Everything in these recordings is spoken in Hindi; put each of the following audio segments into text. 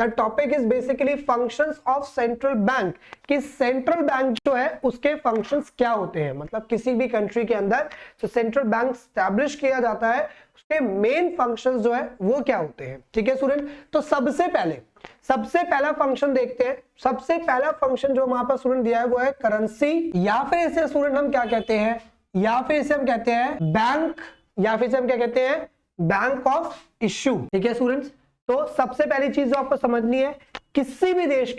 The topic is basically functions of central bank, कि सेंट्रल बैंक जो है उसके फंक्शंस क्या होते हैं, मतलब किसी भी कंट्री के अंदर जो सेंट्रल बैंक स्टैब्लिश किया जाता है उसके मेन फंक्शंस जो है वो क्या होते हैं। ठीक है स्टूडेंट, तो सबसे पहला फंक्शन देखते हैं। सबसे पहला फंक्शन जो वहां पर स्टूडेंट दिया है वो है करेंसी, या फिर इसे स्टूडेंट हम क्या कहते हैं, या फिर इसे हम कहते हैं बैंक, या फिर इसे हम क्या कहते हैं, बैंक ऑफ इश्यू। ठीक है स्टूडेंट्स, तो सबसे पहली चीज जो आपको समझनी है, किसी भी देश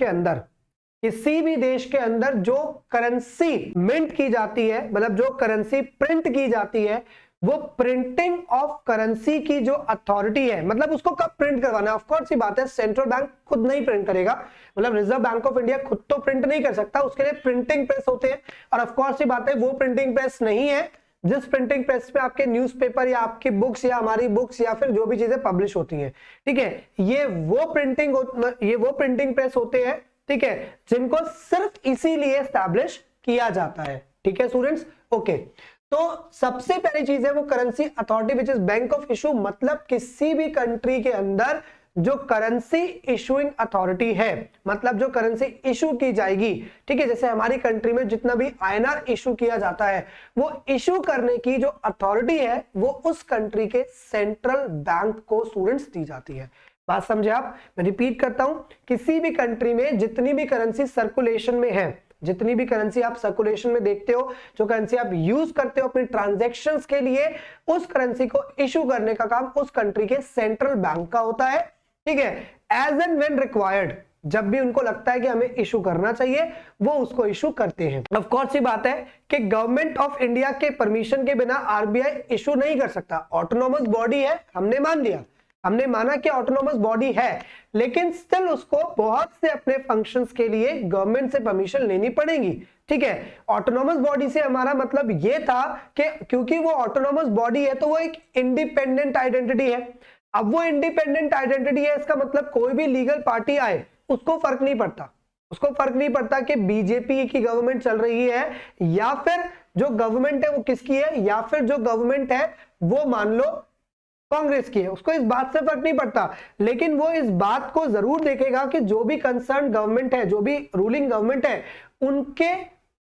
के अंदर जो करेंसी मिंट की जाती है, मतलब जो करेंसी प्रिंट की जाती है, वो प्रिंटिंग ऑफ करेंसी की जो अथॉरिटी है, मतलब उसको कब प्रिंट करवाना है, ऑफ कोर्स ये बात है सेंट्रल बैंक खुद नहीं प्रिंट करेगा, मतलब रिजर्व बैंक ऑफ इंडिया खुद तो प्रिंट नहीं कर सकता, उसके लिए प्रिंटिंग प्रेस होते हैं। और ऑफ कोर्स ये बात है वो प्रिंटिंग प्रेस नहीं है जिस प्रिंटिंग प्रेस पे आपके न्यूज़पेपर या आपकी बुक्स या हमारी बुक्स या फिर जो भी चीजें पब्लिश होती हैं। ठीक है, ये वो प्रिंटिंग प्रेस होते हैं, ठीक है, जिनको सिर्फ इसीलिए एस्टैब्लिश किया जाता है। ठीक है स्टूडेंट्स, ओके। तो सबसे पहली चीज है वो currency authority which is bank of issue, मतलब किसी भी कंट्री के अंदर जो करेंसी इशूइंग अथॉरिटी है, मतलब जो करेंसी इशू की जाएगी। ठीक है, जैसे हमारी कंट्री में जितना भी आईएनआर इशू किया जाता है, वो इशू करने की जो अथॉरिटी है वो उस कंट्री के सेंट्रल बैंक को स्टूडेंट्स दी जाती है। बात समझे आप? मैं रिपीट करता हूं, किसी भी कंट्री में जितनी भी करेंसी सर्कुलेशन में है, जितनी भी करेंसी आप सर्कुलेशन में देखते हो, जो करेंसी आप यूज करते हो अपनी ट्रांजैक्शंस के लिए, उस करेंसी को इशू करने का काम उस कंट्री के सेंट्रल बैंक का होता है। ठीक है, एज एंड व्हेन रिक्वायर्ड, जब भी उनको लगता है कि हमें इशू करना चाहिए वो उसको इशू करते हैं। ऑफ कोर्स ये बात है कि गवर्नमेंट ऑफ इंडिया के परमिशन के बिना आरबीआई इशू नहीं कर सकता। ऑटोनोमस बॉडी है, हमने मान लिया, हमने माना कि ऑटोनोमस बॉडी है, लेकिन स्टिल उसको बहुत से अपने फंक्शंस के लिए गवर्नमेंट से परमिशन लेनी पड़ेगी। ठीक है, ऑटोनोमस बॉडी से हमारा मतलब ये था कि क्योंकि वो ऑटोनोमस बॉडी है तो वो एक इंडिपेंडेंट आइडेंटिटी है। अब वो इंडिपेंडेंट आइडेंटिटी है, इसका मतलब कोई भी लीगल पार्टी आए उसको फर्क नहीं पड़ता, कि बीजेपी की गवर्नमेंट चल रही है या फिर जो गवर्नमेंट है वो किसकी है, या फिर जो गवर्नमेंट है वो मान लो कांग्रेस की है, उसको इस बात से फर्क नहीं पड़ता। लेकिन वो इस बात को जरूर देखेगा कि जो भी कंसर्न गवर्नमेंट है, जो भी रूलिंग गवर्नमेंट है, उनके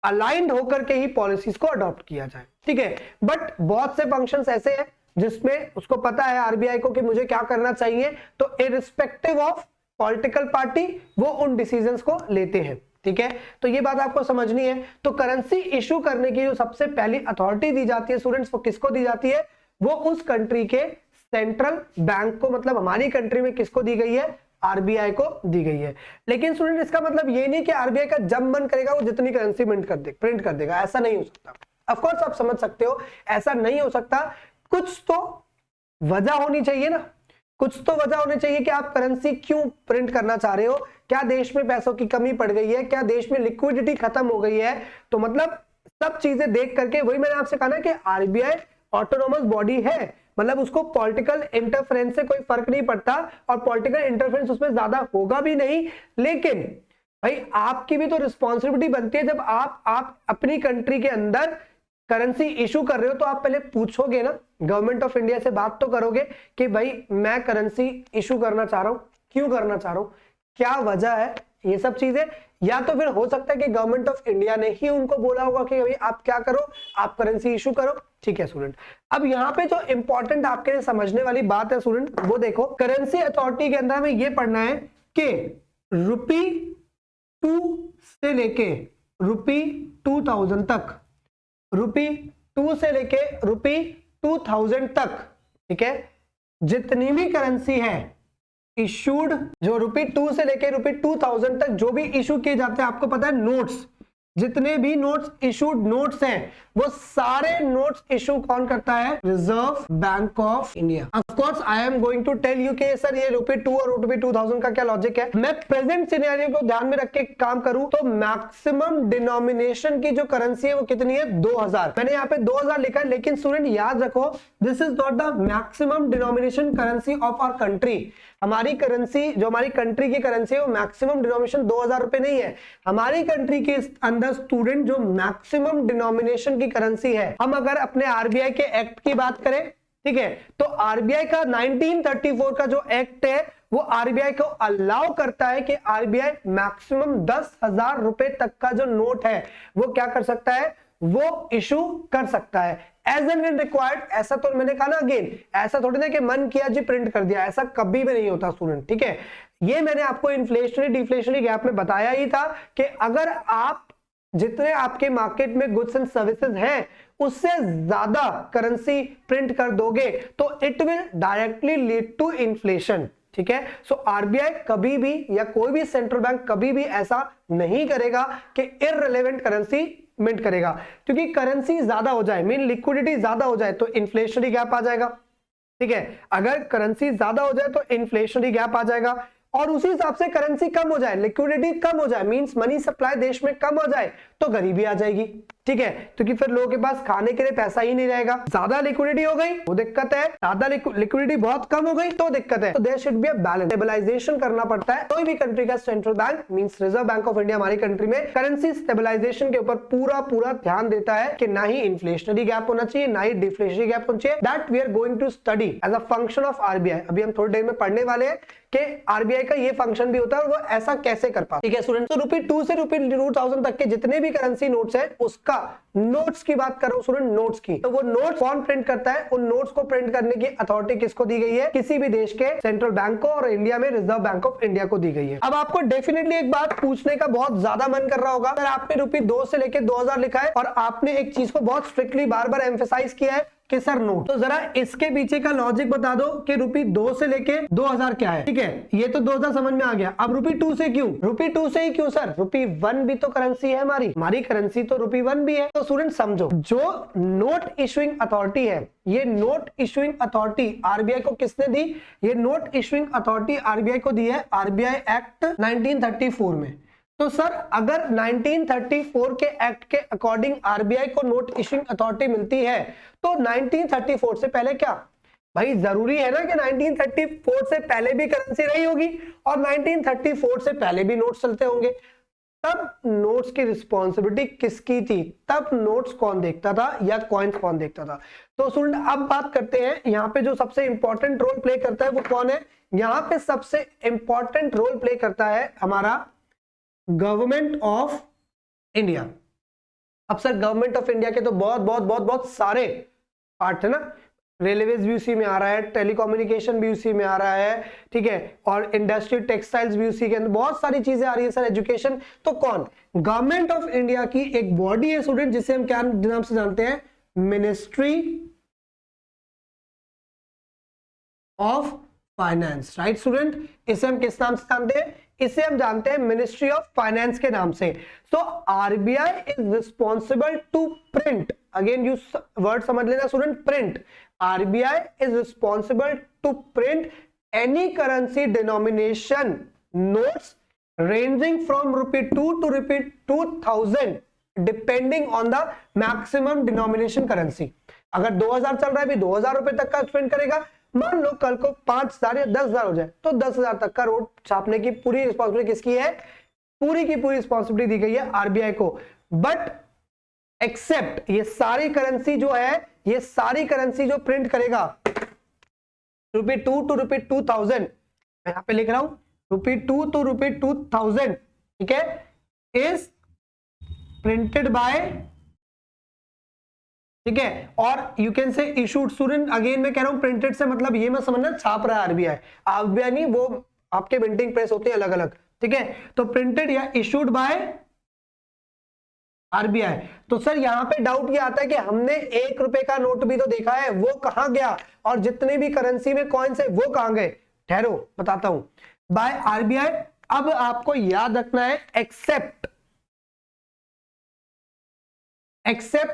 अलाइंड होकर के ही पॉलिसीज को अडॉप्ट किया जाए। ठीक है, बट बहुत से फंक्शंस ऐसे हैं जिसमें उसको पता है आरबीआई को कि मुझे क्या करना चाहिए, तो इररिस्पेक्टिव ऑफ पॉलिटिकल पार्टी वो उन डिसीजंस को लेते हैं। ठीक है, तो ये बात आपको समझनी है। तो करेंसी इशू करने की जो सबसे पहली अथॉरिटी दी जाती है स्टूडेंट्स, वो किसको दी जाती है, वो उस कंट्री के सेंट्रल बैंक को, मतलब हमारी कंट्री में किसको दी गई है, आरबीआई को दी गई है। लेकिन स्टूडेंट इसका मतलब ये नहीं कि आरबीआई का जब मन करेगा वो जितनी करेंसी प्रिंट कर देगा, ऐसा नहीं हो सकता। ऑफ कोर्स आप समझ सकते हो ऐसा नहीं हो सकता, कुछ तो वजह होनी चाहिए ना, कुछ तो वजह होनी चाहिए कि आप करेंसी क्यों प्रिंट करना चाह रहे हो। क्या देश में पैसों की कमी पड़ गई है, क्या देश में लिक्विडिटी खत्म हो गई है, तो मतलब सब चीजें देख करके, वही मैंने आपसे कहा ना कि आरबीआई ऑटोनोमस बॉडी है, मतलब उसको पॉलिटिकल इंटरफेरेंस से कोई फर्क नहीं पड़ता और पॉलिटिकल इंटरफेरेंस उसमें ज्यादा होगा भी नहीं। लेकिन भाई आपकी भी तो रिस्पॉन्सिबिलिटी बनती है, जब आप अपनी कंट्री के अंदर करेंसी इशू कर रहे हो तो आप पहले पूछोगे ना, गवर्नमेंट ऑफ इंडिया से बात तो करोगे कि भाई मैं करेंसी इशू करना चाह रहा हूं, क्यों करना चाह रहा हूं, क्या वजह है, ये सब चीजें। या तो फिर हो सकता है कि गवर्नमेंट ऑफ इंडिया ने ही उनको बोला होगा कि भाई आप क्या करो, आप करेंसी इशू करो। ठीक है स्टूडेंट, अब यहाँ पे जो इंपॉर्टेंट आपके लिए समझने वाली बात है स्टूडेंट, वो देखो, करेंसी अथॉरिटी के अंदर हमें ये पढ़ना है कि ₹2 से लेके ₹2000 तक, ₹2 से लेके ₹2000 तक, ठीक है, जितनी भी करेंसी है इशूड, जो ₹2 से लेके ₹2000 तक जो भी इशू किए जाते हैं, आपको पता है नोट्स, जितने भी नोट्स इशूड नोट्स हैं वो सारे नोट्स इशू कौन करता है, Reserve Bank of India. Of course I am going to tell you कि सर ये ₹2 और ₹2000 का क्या लॉजिक है। मैं प्रेजेंट सिनेरियो को ध्यान में रख के काम करूं तो मैक्सिमम डिनोमिनेशन की जो करेंसी है वो कितनी है, 2000। मैंने यहाँ पे 2000 लिखा है, लेकिन स्टूडेंट याद रखो this is not the maximum denomination currency of our country. हमारी करेंसी, जो हमारी कंट्री की करेंसी है वो मैक्सिमम डिनोमिनेशन 2000 रुपए नहीं है। हमारी कंट्री के अंदर स्टूडेंट जो मैक्सिमम डिनोमिनेशन की करेंसी है, हम अगर अपने आरबीआई के एक्ट की बात करें, ठीक है, तो आरबीआई का 1934 का जो एक्ट है वो आरबीआई को अलाउ करता है कि आरबीआई मैक्सिमम 10,000 रुपए तक का जो नोट है वो क्या कर सकता है, वो इशू कर सकता है एज एंड रिक्वायर्ड। ऐसा तो मैंने कहा ना अगेन, ऐसा थोड़ी ना कि मन किया जी प्रिंट कर दिया, ऐसा कभी भी नहीं होता स्टूडेंट, ठीक है। ये मैंने आपको इन्फ्लेशनरी डिफ्लेशनरी गैप में बताया ही था कि अगर आप जितने आपके मार्केट में गुड्स एंड सर्विसेज हैं उससे ज्यादा करेंसी प्रिंट कर दोगे तो it will directly lead to inflation, ठीक है। सो आरबीआई कभी भी या कोई भी सेंट्रल बैंक कभी भी ऐसा नहीं करेगा कि इररिलेवेंट करेंसी मिंट करेगा, क्योंकि करेंसी ज्यादा हो जाए, मीन लिक्विडिटी ज्यादा हो जाए तो इन्फ्लेशनरी गैप आ जाएगा, ठीक है। अगर करेंसी ज्यादा हो जाए तो इन्फ्लेशनरी गैप आ जाएगा, और उसी हिसाब से करेंसी कम हो जाए, लिक्विडिटी कम हो जाए, मींस मनी सप्लाई देश में कम हो जाए तो गरीबी आ जाएगी, ठीक है। क्योंकि फिर लोगों के पास खाने के लिए पैसा ही नहीं रहेगा। ज्यादा लिक्विडिटी हो गई वो दिक्कत है, ज्यादा लिक्विडिटी बहुत कम हो गई तो दिक्कत है। तो there should be a balance, stabilization करना पड़ता है। कोई भी कंट्री का central bank means Reserve Bank of India हमारी कंट्री में करेंसी स्टेबलाइजेशन के ऊपर पूरा ध्यान देता है कि ना ही इन्फ्लेशनरी गैप होना चाहिए ना ही डिफ्लेशनरी गैप होना चाहिए। That we are going to study as a function of RBI. अभी हम थोड़ी देर में पढ़ने वाले हैं कि आरबीआई का ये फंक्शन भी होता है और वो ऐसा कैसे कर पाता है, ठीक है स्टूडेंट। तो ₹2 से ₹2000 तक के जितने भी करेंसी नोट्स है उसका नोट्स की बात कर रहा हूं स्टूडेंट, नोट्स की। तो वो नोट्स कौन प्रिंट करता है, उन नोट्स को प्रिंट करने की अथॉरिटी किसको दी गई है, किसी भी देश के सेंट्रल बैंक को, और इंडिया में रिजर्व बैंक ऑफ इंडिया को दी गई है। अब आपको डेफिनेटली एक बात पूछने का बहुत ज्यादा मन कर रहा होगा, अगर आपने ₹2 से लेकर 2000 लिखा है और आपने एक चीज को बहुत स्ट्रिक्टली बार बार एम्फेसाइज किया है कि सर नोट, तो जरा इसके पीछे का लॉजिक बता दो कि ₹2 से लेके 2000 क्या है, ठीक है। ये तो 2000 समझ में आ गया। अब ₹2 से क्यों, ₹2 से ही क्यों सर, ₹1 भी तो करेंसी है, हमारी करेंसी तो ₹1 भी है। तो स्टूडेंट समझो, जो नोट इशुइंग अथॉरिटी है, ये नोट इशुइंग अथॉरिटी आरबीआई को किसने दी, ये नोट इशुइंग अथॉरिटी आरबीआई को दी है आरबीआई एक्ट 1934 में। तो सर अगर 1934 के एक्ट के अकॉर्डिंग आरबीआई को नोट इशुइंग अथॉरिटी मिलती है तो 1934 से पहले क्या, भाई जरूरी है ना कि 1934 से पहले भी करेंसी रही होगी और 1934 से पहले भी नोट्स चलते होंगे। तब नोट्स की रिस्पॉन्सिबिलिटी किसकी थी, तब नोट्स कौन देखता था या कॉइन्स कौन देखता था। तो स्टूडेंट अब बात करते हैं यहाँ पे जो सबसे इंपॉर्टेंट रोल प्ले करता है वो कौन है। यहाँ पे सबसे इंपॉर्टेंट रोल प्ले करता है हमारा गवर्नमेंट ऑफ इंडिया। अब सर गवर्नमेंट ऑफ इंडिया के तो बहुत सारे पार्ट है ना, रेलवेज भी उसी में आ रहा है, टेलीकम्युनिकेशन भी उसी में आ रहा है, ठीक है, और इंडस्ट्री टेक्सटाइल्स भी उसी के अंदर, बहुत सारी चीजें आ रही है सर, एजुकेशन। तो कौन, गवर्नमेंट ऑफ इंडिया की एक बॉडी है स्टूडेंट जिसे हम क्या नाम से जानते हैं, ministry of finance, right student. इसे हम किस नाम से जानते हैं, इसे हम जानते हैं मिनिस्ट्री ऑफ फाइनेंस के नाम से। So RBI is responsible to print, again you word समझ लेना student, print. RBI is responsible to print any currency denomination notes ranging from ₹2 to ₹2000 depending on the maximum denomination currency. अगर 2000 चल रहा है भी 2000 रुपए तक का स्पेंड करेगा, मान लो कल को 5000 या 10,000 हो जाए तो 10,000 तक का नोट छापने की पूरी रिस्पॉन्सिबिलिटी किसकी है, पूरी की पूरी रिस्पॉन्सिबिलिटी दी गई है आरबीआई को। बट एक्सेप्ट ये सारी करेंसी जो है, ये सारी करेंसी जो प्रिंट करेगा ₹2 to ₹2000, मैं यहां पे लिख रहा हूं ₹2 to ₹2000, ठीक है, इज प्रिंटेड बाय, ठीक है, और यू कैन से इशूड स्टूडेंट। अगेन मैं कह रहा हूं प्रिंटेड से मतलब ये मत समझना छाप रहा है आरबीआई, आरबीआई नहीं, वो आपके प्रिंटिंग प्रेस होते हैं अलग अलग, ठीक है। तो प्रिंटेड या इशूड बाय आरबीआई। तो सर यहां पे डाउट ये आता है कि हमने ₹1 का नोट भी तो देखा है, वो कहां गया, और जितने भी करेंसी में कॉइन्स है वो कहां गए। ठहरो बताता हूं, बाय आरबीआई। अब आपको याद रखना है except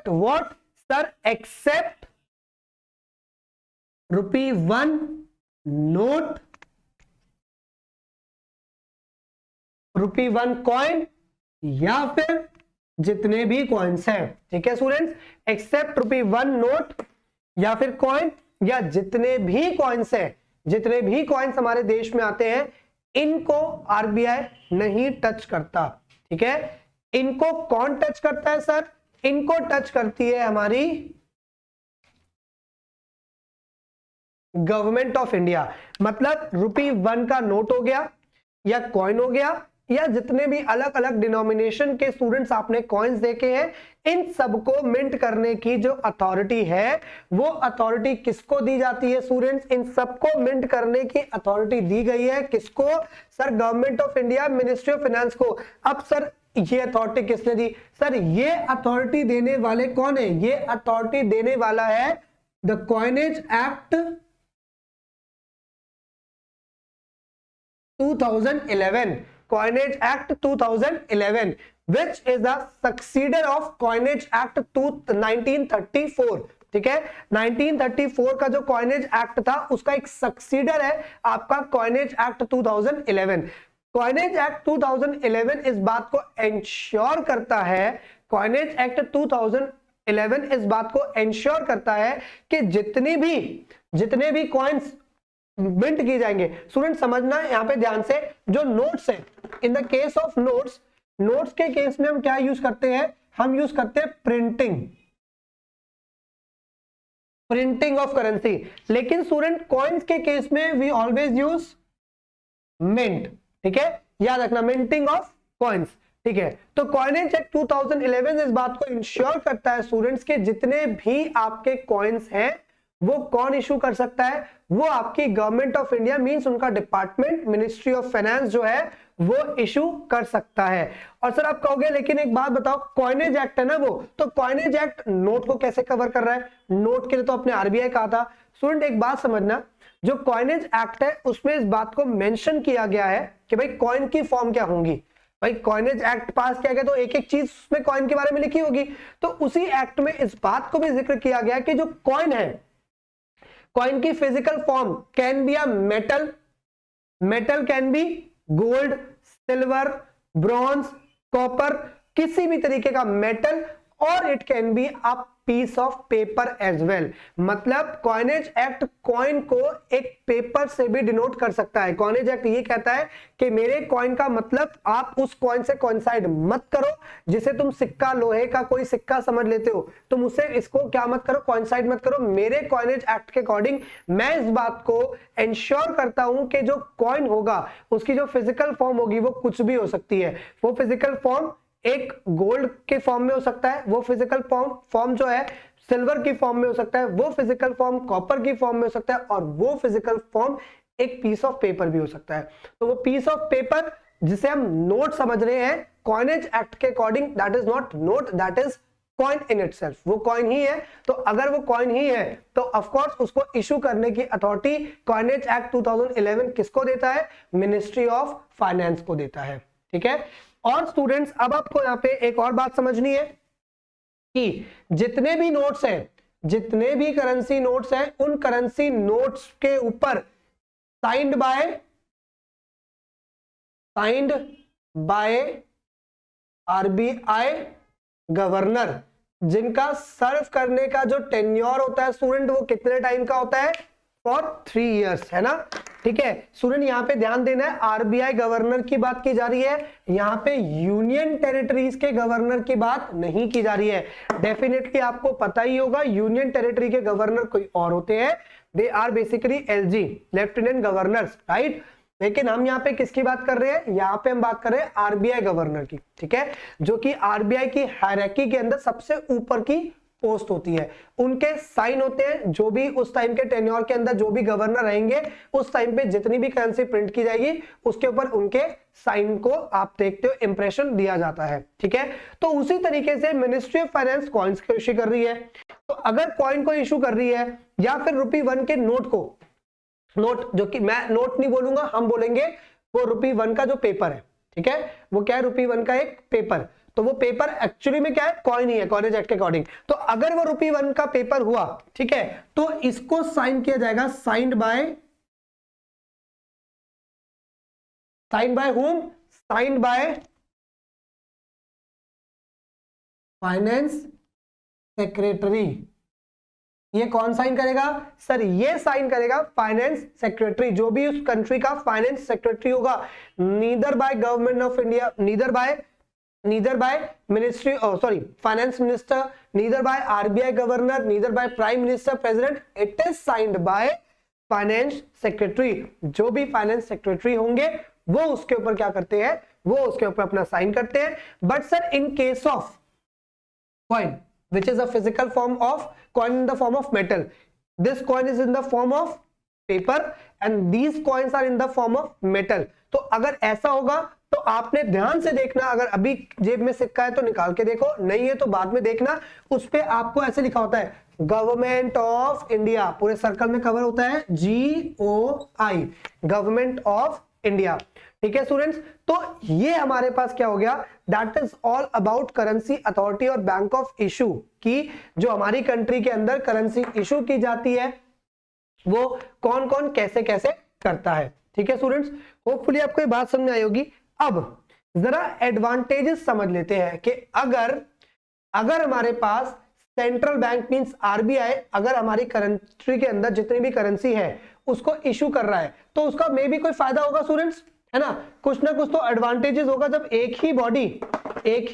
what sir, except ₹1 note, ₹1 coin, या फिर जितने भी कॉइन्स हैं, ठीक है स्टूडेंट्स, एक्सेप्ट ₹1 नोट या फिर कॉइन, या जितने भी कॉइन्स हैं, जितने भी कॉइन्स हमारे देश में आते हैं, इनको आरबीआई नहीं टच करता, ठीक है। इनको कौन टच करता है सर, इनको टच करती है हमारी गवर्नमेंट ऑफ इंडिया। मतलब ₹1 का नोट हो गया या कॉइन हो गया या जितने भी अलग अलग डिनोमिनेशन के स्टूडेंट्स आपने कॉइन्स देखे हैं, इन सबको मिंट करने की जो अथॉरिटी है वो अथॉरिटी किसको दी जाती है स्टूडेंट्स? इन सबको मिंट करने की अथॉरिटी दी गई है किसको? Sir government of India, ministry of finance को। अब सर ये अथॉरिटी किसने दी? सर ये अथॉरिटी देने वाले कौन है? ये अथॉरिटी देने वाला है the coinage act 2011, Coinage Act 2011, which is the successor of Coinage Act 1934। ठीक है, 1934 का जो कॉइनेज एक्ट था उसका एक सक्सीडर है आपका कॉइनेज एक्ट 2011। कॉइनेज एक्ट 2011 इस बात को इंश्योर करता है, कॉइनेज एक्ट 2011 इस बात को इंश्योर करता है कि जितने भी कॉइन्स मिंट की जाएंगे, स्टूडेंट समझना यहां पे ध्यान से, जो नोट्स है, in the case of notes के केस में हम क्या यूज करते हैं? हम यूज करते हैं प्रिंटिंग ऑफ करेंसी। लेकिन स्टूडेंट कॉइन्स के केस में वी ऑलवेज यूज मिंट। ठीक है, याद रखना, मिंटिंग ऑफ कॉइन्स। ठीक है, तो कॉइनेज एक्ट 2011 इस बात को इंश्योर करता है स्टूडेंट्स के जितने भी आपके कॉइन्स हैं वो कौन इशू कर सकता है? वो आपकी गवर्नमेंट ऑफ इंडिया, मींस उनका डिपार्टमेंट, मिनिस्ट्री ऑफ फाइनेंस जो है वो इशू कर सकता है। और सर आप कहोगे लेकिन एक बात बताओ, कॉइनेज एक्ट है ना वो, तो कॉइनेज एक्ट नोट को कैसे कवर कर रहा है? नोट के लिए तो अपने आरबीआई कहा था। स्टूडेंट एक बात समझना, जो कॉइनेज एक्ट है उसमें इस बात को मेंशन किया गया है कि भाई कॉइन की फॉर्म क्या होंगी। भाई कॉइनेज एक्ट पास किया गया तो एक एक चीज उसमें कॉइन के बारे में लिखी होगी, तो उसी एक्ट में इस बात को भी जिक्र किया गया कि जो कॉइन है, कॉइन की physical form can be a metal can be gold, silver, bronze, copper, किसी भी तरीके का मेटल, और it can be a piece of paper as well. मतलब कॉइनेज एक्ट कॉइन को एक पेपर से भी डिनोट कर सकता है। कॉइनेज एक्ट ये कहता है कि मेरे कॉइन का मतलब आप उस कॉइन से कोइंसाइड मत करो, जिसे तुम सिक्का, लोहे का कोई सिक्का समझ लेते हो, तुम उसे इसको क्या मत करो, कोइंसाइड मत करो। मेरे कॉइनेज एक्ट के अकॉर्डिंग मैं इस बात को इंश्योर करता हूं कि जो कॉइन होगा उसकी जो फिजिकल फॉर्म होगी वो कुछ भी हो सकती है। वो फिजिकल फॉर्म एक गोल्ड के फॉर्म में हो सकता है, वो फिजिकल फॉर्म जो है सिल्वर की फॉर्म में हो सकता है, वो फिजिकल फॉर्म कॉपर की फॉर्म में हो सकता है, और वो फिजिकल फॉर्म एक पीस ऑफ पेपर भी हो सकता है। तो वो पीस ऑफ पेपर जिसे हम नोट समझ रहे हैं कॉइनेज एक्ट के according, that is not note, that is coin in itself. वो कॉइन ही है, तो अगर वो कॉइन ही है तो ऑफ कोर्स उसको इशू करने की अथॉरिटी कॉइनेज एक्ट 2011 किसको देता है? मिनिस्ट्री ऑफ फाइनेंस को देता है। ठीक है, और स्टूडेंट्स अब आपको यहाँ पे एक और बात समझनी है कि जितने भी नोट्स हैं, जितने भी करेंसी नोट्स हैं, उन करेंसी नोट्स के ऊपर साइंड बाय आरबीआई गवर्नर, जिनका सर्व करने का जो टेन्योर होता है स्टूडेंट वो कितने टाइम का होता है? फॉर 3 इयर्स, है ना। ठीक है स्टूडेंट, यहां पे ध्यान देना है, आरबीआई गवर्नर की बात की जा रही है, यहां पे यूनियन टेरिटरीज के गवर्नर की बात नहीं की जा रही है। डेफिनेटली आपको पता ही होगा यूनियन टेरिटरी के गवर्नर कोई और होते हैं, they are basically LG, lieutenant governors, right. लेकिन हम यहाँ पे किसकी बात कर रहे हैं? यहाँ पे हम बात कर रहे हैं आरबीआई गवर्नर की। ठीक है, जो कि आरबीआई की हायरार्की के अंदर सबसे ऊपर की पोस्ट होती है। उनके साइन होते हैं, जो भी उस टाइम के टेन्योर के अंदर जो भी गवर्नर रहेंगे उस टाइम पे जितनी भी करेंसी प्रिंट की जाएगी उसके ऊपर उनके साइन को आप देखते हो इंप्रेशन दिया जाता है। ठीक है, तो उसी तरीके से मिनिस्ट्री ऑफ फाइनेंस कॉइन्स को इश्यू कर रही है। तो अगर कॉइन को इश्यू कर रही है या फिर ₹1 के नोट को, नोट जो कि मैं नोट नहीं बोलूंगा, हम बोलेंगे वो ₹1 का जो पेपर है, ठीक है, वो क्या है? ₹1 का एक पेपर। तो वो पेपर एक्चुअली में क्या है? कॉइन ही है कॉइनेज एक्ट के अकॉर्डिंग। तो अगर वो ₹1 का पेपर हुआ, ठीक है, तो इसको साइन किया जाएगा, signed by whom? Signed by finance secretary. ये कौन साइन करेगा? सर ये साइन करेगा फाइनेंस सेक्रेटरी, जो भी उस कंट्री का फाइनेंस सेक्रेटरी होगा। Neither by government of India, neither by ministry, finance minister, neither by RBI governor, neither by prime minister, president, it is signed by finance secretary, जो भी फाइनेंस सेक्रेटरी होंगे वो उसके ऊपर क्या करते हैं, वो उसके ऊपर अपना साइन करते हैं। But sir in case of coin which is a physical form of coin in the form of metal, this coin is in the form of paper and these coins are in the form of metal। तो अगर ऐसा होगा तो आपने ध्यान से देखना, अगर अभी जेब में सिक्का है तो निकाल के देखो, नहीं है तो बाद में देखना, उस पे आपको ऐसे लिखा होता है गवर्नमेंट ऑफ इंडिया, पूरे सर्कल में कवर होता है GOI, गवर्नमेंट ऑफ इंडिया। ठीक है स्टूडेंट्स, तो ये हमारे पास क्या हो गया, that is all about currency authority और बैंक ऑफ इशू की, जो हमारी कंट्री के अंदर करेंसी इशू की जाती है वो कौन कौन कैसे कैसे करता है। ठीक है स्टूडेंट्स, होपफुली आपको ये बात समझ में आई होगी। अब जरा एडवांटेजेस समझ लेते हैं कि अगर हमारे पास सेंट्रल बैंक मींस आरबीआई अगर हमारी कंट्री के अंदर जितनी भी करेंसी है उसको इशू कर रहा है तो उसका मे भी कोई फायदा होगा स्टूडेंट्स, है ना, कुछ ना कुछ तो एडवांटेजेस होगा। जब एक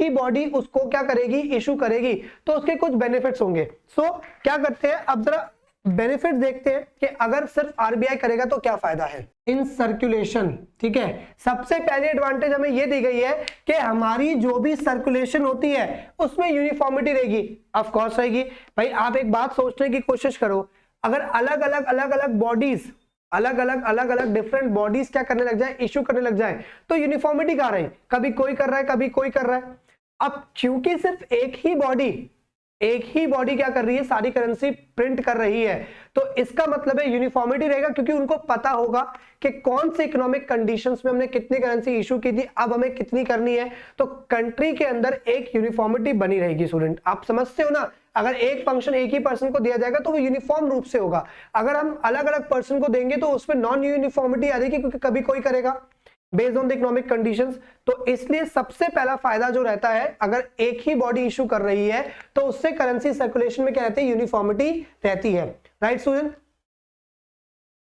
ही बॉडी उसको क्या करेगी, इशू करेगी, तो उसके कुछ बेनिफिट्स होंगे। सो क्या करते हैं, अब जरा बेनिफिट देखते हैं कि अगर सिर्फ आरबीआई करेगा तो क्या फायदा है इन सर्कुलेशन। ठीक है, सबसे पहले एडवांटेज हमें ये दी गई है कि हमारी जो भी सर्कुलेशन होती है उसमें यूनिफॉर्मिटी रहेगी, ऑफ कोर्स रहेगी। भाई आप एक बात सोचने की कोशिश करो, अगर अलग अलग बॉडीज अलग अलग डिफरेंट बॉडीज क्या करने लग जाए, इशू करने लग जाए, तो यूनिफॉर्मिटी कहां रहे, कभी कोई कर रहा है कभी कोई कर रहा है। अब क्योंकि सिर्फ एक ही बॉडी क्या कर रही है, सारी करेंसी प्रिंट कर रही है, तो इसका मतलब है यूनिफॉर्मिटी रहेगा, क्योंकि उनको पता होगा कि कौन से इकोनॉमिक कंडीशंस में हमने कितनी करेंसी इशू की थी, अब हमें कितनी करनी है, तो कंट्री के अंदर एक यूनिफॉर्मिटी बनी रहेगी। स्टूडेंट आप समझते हो ना, अगर एक फंक्शन एक ही पर्सन को दिया जाएगा तो वो यूनिफॉर्म रूप से होगा, अगर हम अलग अलग पर्सन को देंगे तो उसमें नॉन यूनिफॉर्मिटी आ जाएगी, क्योंकि कभी कोई करेगा based on the economic conditions. तो इसलिए सबसे पहला फायदा जो रहता है, अगर एक ही बॉडी इशू कर रही है तो उससे करेंसी सर्कुलेशन में क्या रहती है, यूनिफॉर्मिटी रहती है। राइट स्टूडेंट,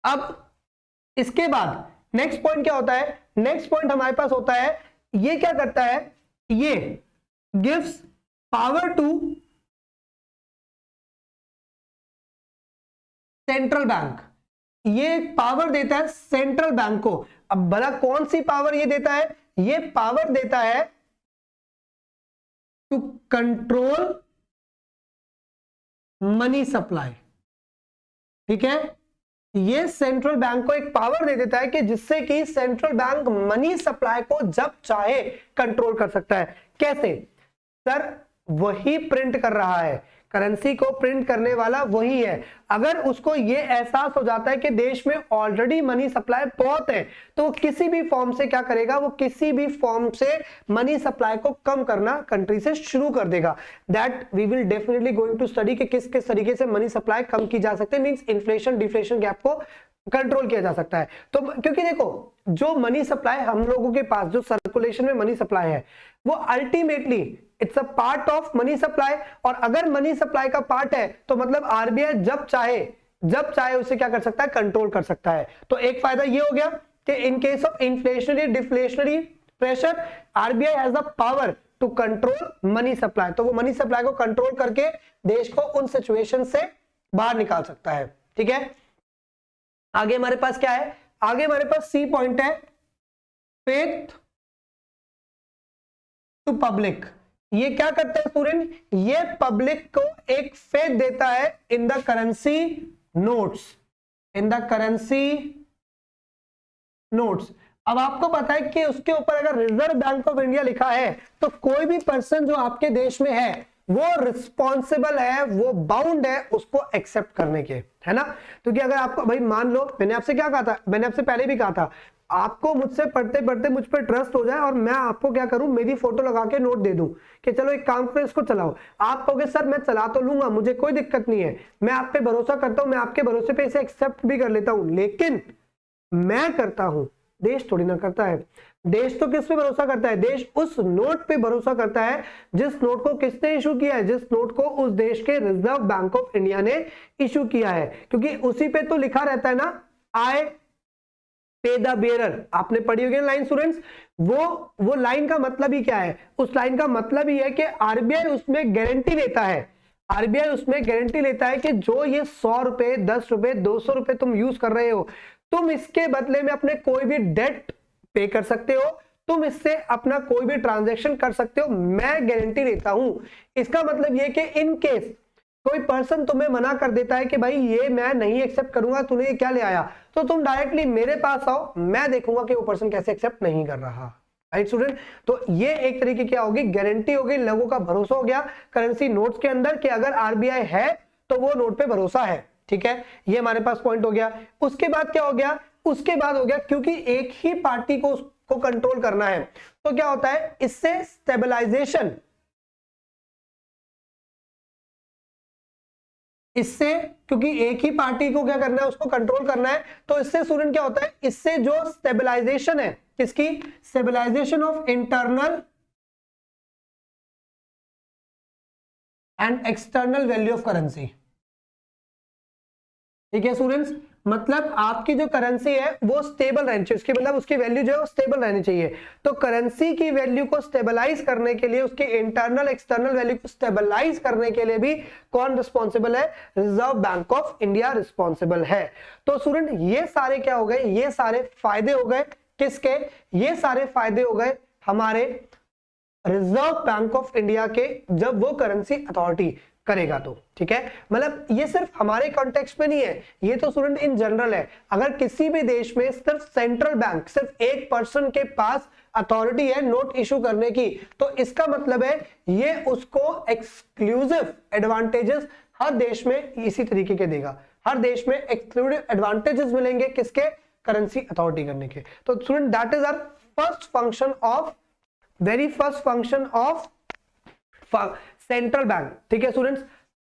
अब इसके बाद नेक्स्ट पॉइंट क्या होता है, नेक्स्ट पॉइंट हमारे पास होता है, ये क्या करता है, ये gives power to central bank, ये पावर देता है सेंट्रल बैंक को। अब भला कौन सी पावर ये देता है, ये पावर देता है टू कंट्रोल मनी सप्लाई। ठीक है, ये सेंट्रल बैंक को एक पावर दे देता है कि जिससे कि सेंट्रल बैंक मनी सप्लाई को जब चाहे कंट्रोल कर सकता है। कैसे सर, वही प्रिंट कर रहा है, करेंसी को प्रिंट करने वाला वही है। अगर उसको ये एहसास हो जाता है कि देश में ऑलरेडी मनी सप्लाई बहुत है, तो वो किसी भी फॉर्म से क्या करेगा, वो किसी भी फॉर्म से मनी सप्लाई को कम करना कंट्री से शुरू कर देगा। That we will definitely going to study कि किस किस तरीके से मनी सप्लाई कम की जा सकती है, मींस इन्फ्लेशन डिफ्लेशन गैप को कंट्रोल किया जा सकता है। तो क्योंकि देखो, जो मनी सप्लाई हम लोगों के पास, जो सर्कुलेशन में मनी सप्लाई है, वो ultimately it's a part of money supply, और अगर मनी सप्लाई का पार्ट है तो मतलब आरबीआई जब चाहे उसे क्या कर सकता है, कंट्रोल कर सकता है। तो एक फायदा ये हो गया कि in case of inflationary deflationary pressure, RBI has the power to control money supply, तो वो मनी सप्लाई को कंट्रोल करके देश को उन सिचुएशन से बाहर निकाल सकता है। ठीक है, आगे हमारे पास क्या है, आगे हमारे पास सी पॉइंट है, फेथ टू पब्लिक। ये क्या करता है स्टूडेंट, ये पब्लिक को एक फेथ देता है in the currency notes, in the currency notes. अब आपको पता है कि उसके ऊपर अगर रिजर्व बैंक ऑफ इंडिया लिखा है तो कोई भी पर्सन जो आपके देश में है वो रिस्पॉन्सिबल है, वो बाउंड है उसको एक्सेप्ट करने के, है ना। क्योंकि अगर आपको, भाई मान लो मैंने आपसे क्या कहा था, मैंने आपसे पहले भी कहा था, आपको मुझसे पढ़ते पढ़ते मुझ पर ट्रस्ट हो जाए और मैं आपको क्या करूं, मेरी फोटो लगा के नोट दे दूं कि चलो एक काम करो इसको चलाओ, आप कहोगे सर मैं चला तो लूंगा, मुझे कोई दिक्कत नहीं है, मैं आप पे भरोसा करता हूं, मैं आपके भरोसे पे इसे एक्सेप्ट भी कर लेता हूं, लेकिन मैं करता हूं, देश थोड़ी ना करता है। देश तो किस पे भरोसा करता है, देश उस नोट पे भरोसा करता है जिस नोट को किसने इशू किया है, जिस नोट को उस देश के रिजर्व बैंक ऑफ इंडिया ने इशू किया है, क्योंकि उसी पे तो लिखा रहता है ना, आई पे द बेयरर। आपने पढ़ी होगी लाइन स्टूडेंट्स, वो लाइन का मतलब ही क्या है, उस लाइन का मतलब ही है कि आरबीआई उसमें गारंटी लेता है, आरबीआई उसमें गारंटी लेता है कि जो ये 100 रुपए, 10 रुपए, 200 रुपए तुम यूज कर रहे हो, तुम इसके बदले में अपने कोई भी डेट पे कर सकते हो, तुम इससे अपना कोई भी ट्रांजैक्शन कर सकते हो, मैं गारंटी लेता हूं। इसका मतलब ये कि इन केस कोई पर्सन तुम्हें मना कर देता है कि भाई ये मैं नहीं एक्सेप्ट करूंगा, तूने ये क्या ले आया, तो तुम डायरेक्टली मेरे पास आओ, मैं देखूंगा कि वो पर्सन कैसे एक्सेप्ट नहीं कर रहा। राइट स्टूडेंट, तो ये एक तरीके क्या होगी, गारंटी होगी, लोगों का भरोसा हो गया करेंसी नोट्स के अंदर कि अगर आरबीआई है तो वो नोट पे भरोसा है। ठीक है, ये हमारे पास पॉइंट हो गया। उसके बाद क्या हो गया, उसके बाद हो गया क्योंकि एक ही पार्टी को उसको कंट्रोल करना है, तो क्या होता है, इससे स्टेबलाइजेशन, इससे क्योंकि एक ही पार्टी को क्या करना है, उसको कंट्रोल करना है, तो इससे स्टूडेंट क्या होता है, इससे जो स्टेबलाइजेशन है, किसकी, stabilization of internal and external value of currency. ठीक है स्टूडेंट्स, मतलब आपकी जो करेंसी है वो स्टेबल रहनी चाहिए, उसकी मतलब उसकी वैल्यू जो है वो स्टेबल रहनी चाहिए। तो करेंसी की वैल्यू को स्टेबलाइज करने के लिए, उसकी इंटरनल एक्सटर्नल वैल्यू को स्टेबलाइज करने के लिए भी कौन रिस्पॉन्सिबल है, Reserve Bank of India responsible है। तो स्टूडेंट ये सारे क्या हो गए, ये सारे फायदे हो गए किसके, ये सारे फायदे हो गए हमारे रिजर्व बैंक ऑफ इंडिया के, जब वो करेंसी अथॉरिटी करेगा तो। ठीक है, मतलब ये सिर्फ हमारे कॉन्टेक्स्ट में नहीं है, ये तो स्टूडेंट इन जनरल है। अगर किसी भी देश में सिर्फ सेंट्रल बैंक, सिर्फ एक पर्सन के पास अथॉरिटी है नोट इशू करने की, तो इसका मतलब है ये उसको एक्सक्लूसिव एडवांटेजेस हर देश में इसी तरीके के देगा, हर देश में एक्सक्लूसिव एडवांटेजेस मिलेंगे किसके, करेंसी अथॉरिटी करने के। तो student that is our first function of, very first function of central bank. ठीक है स्टूडेंट्स,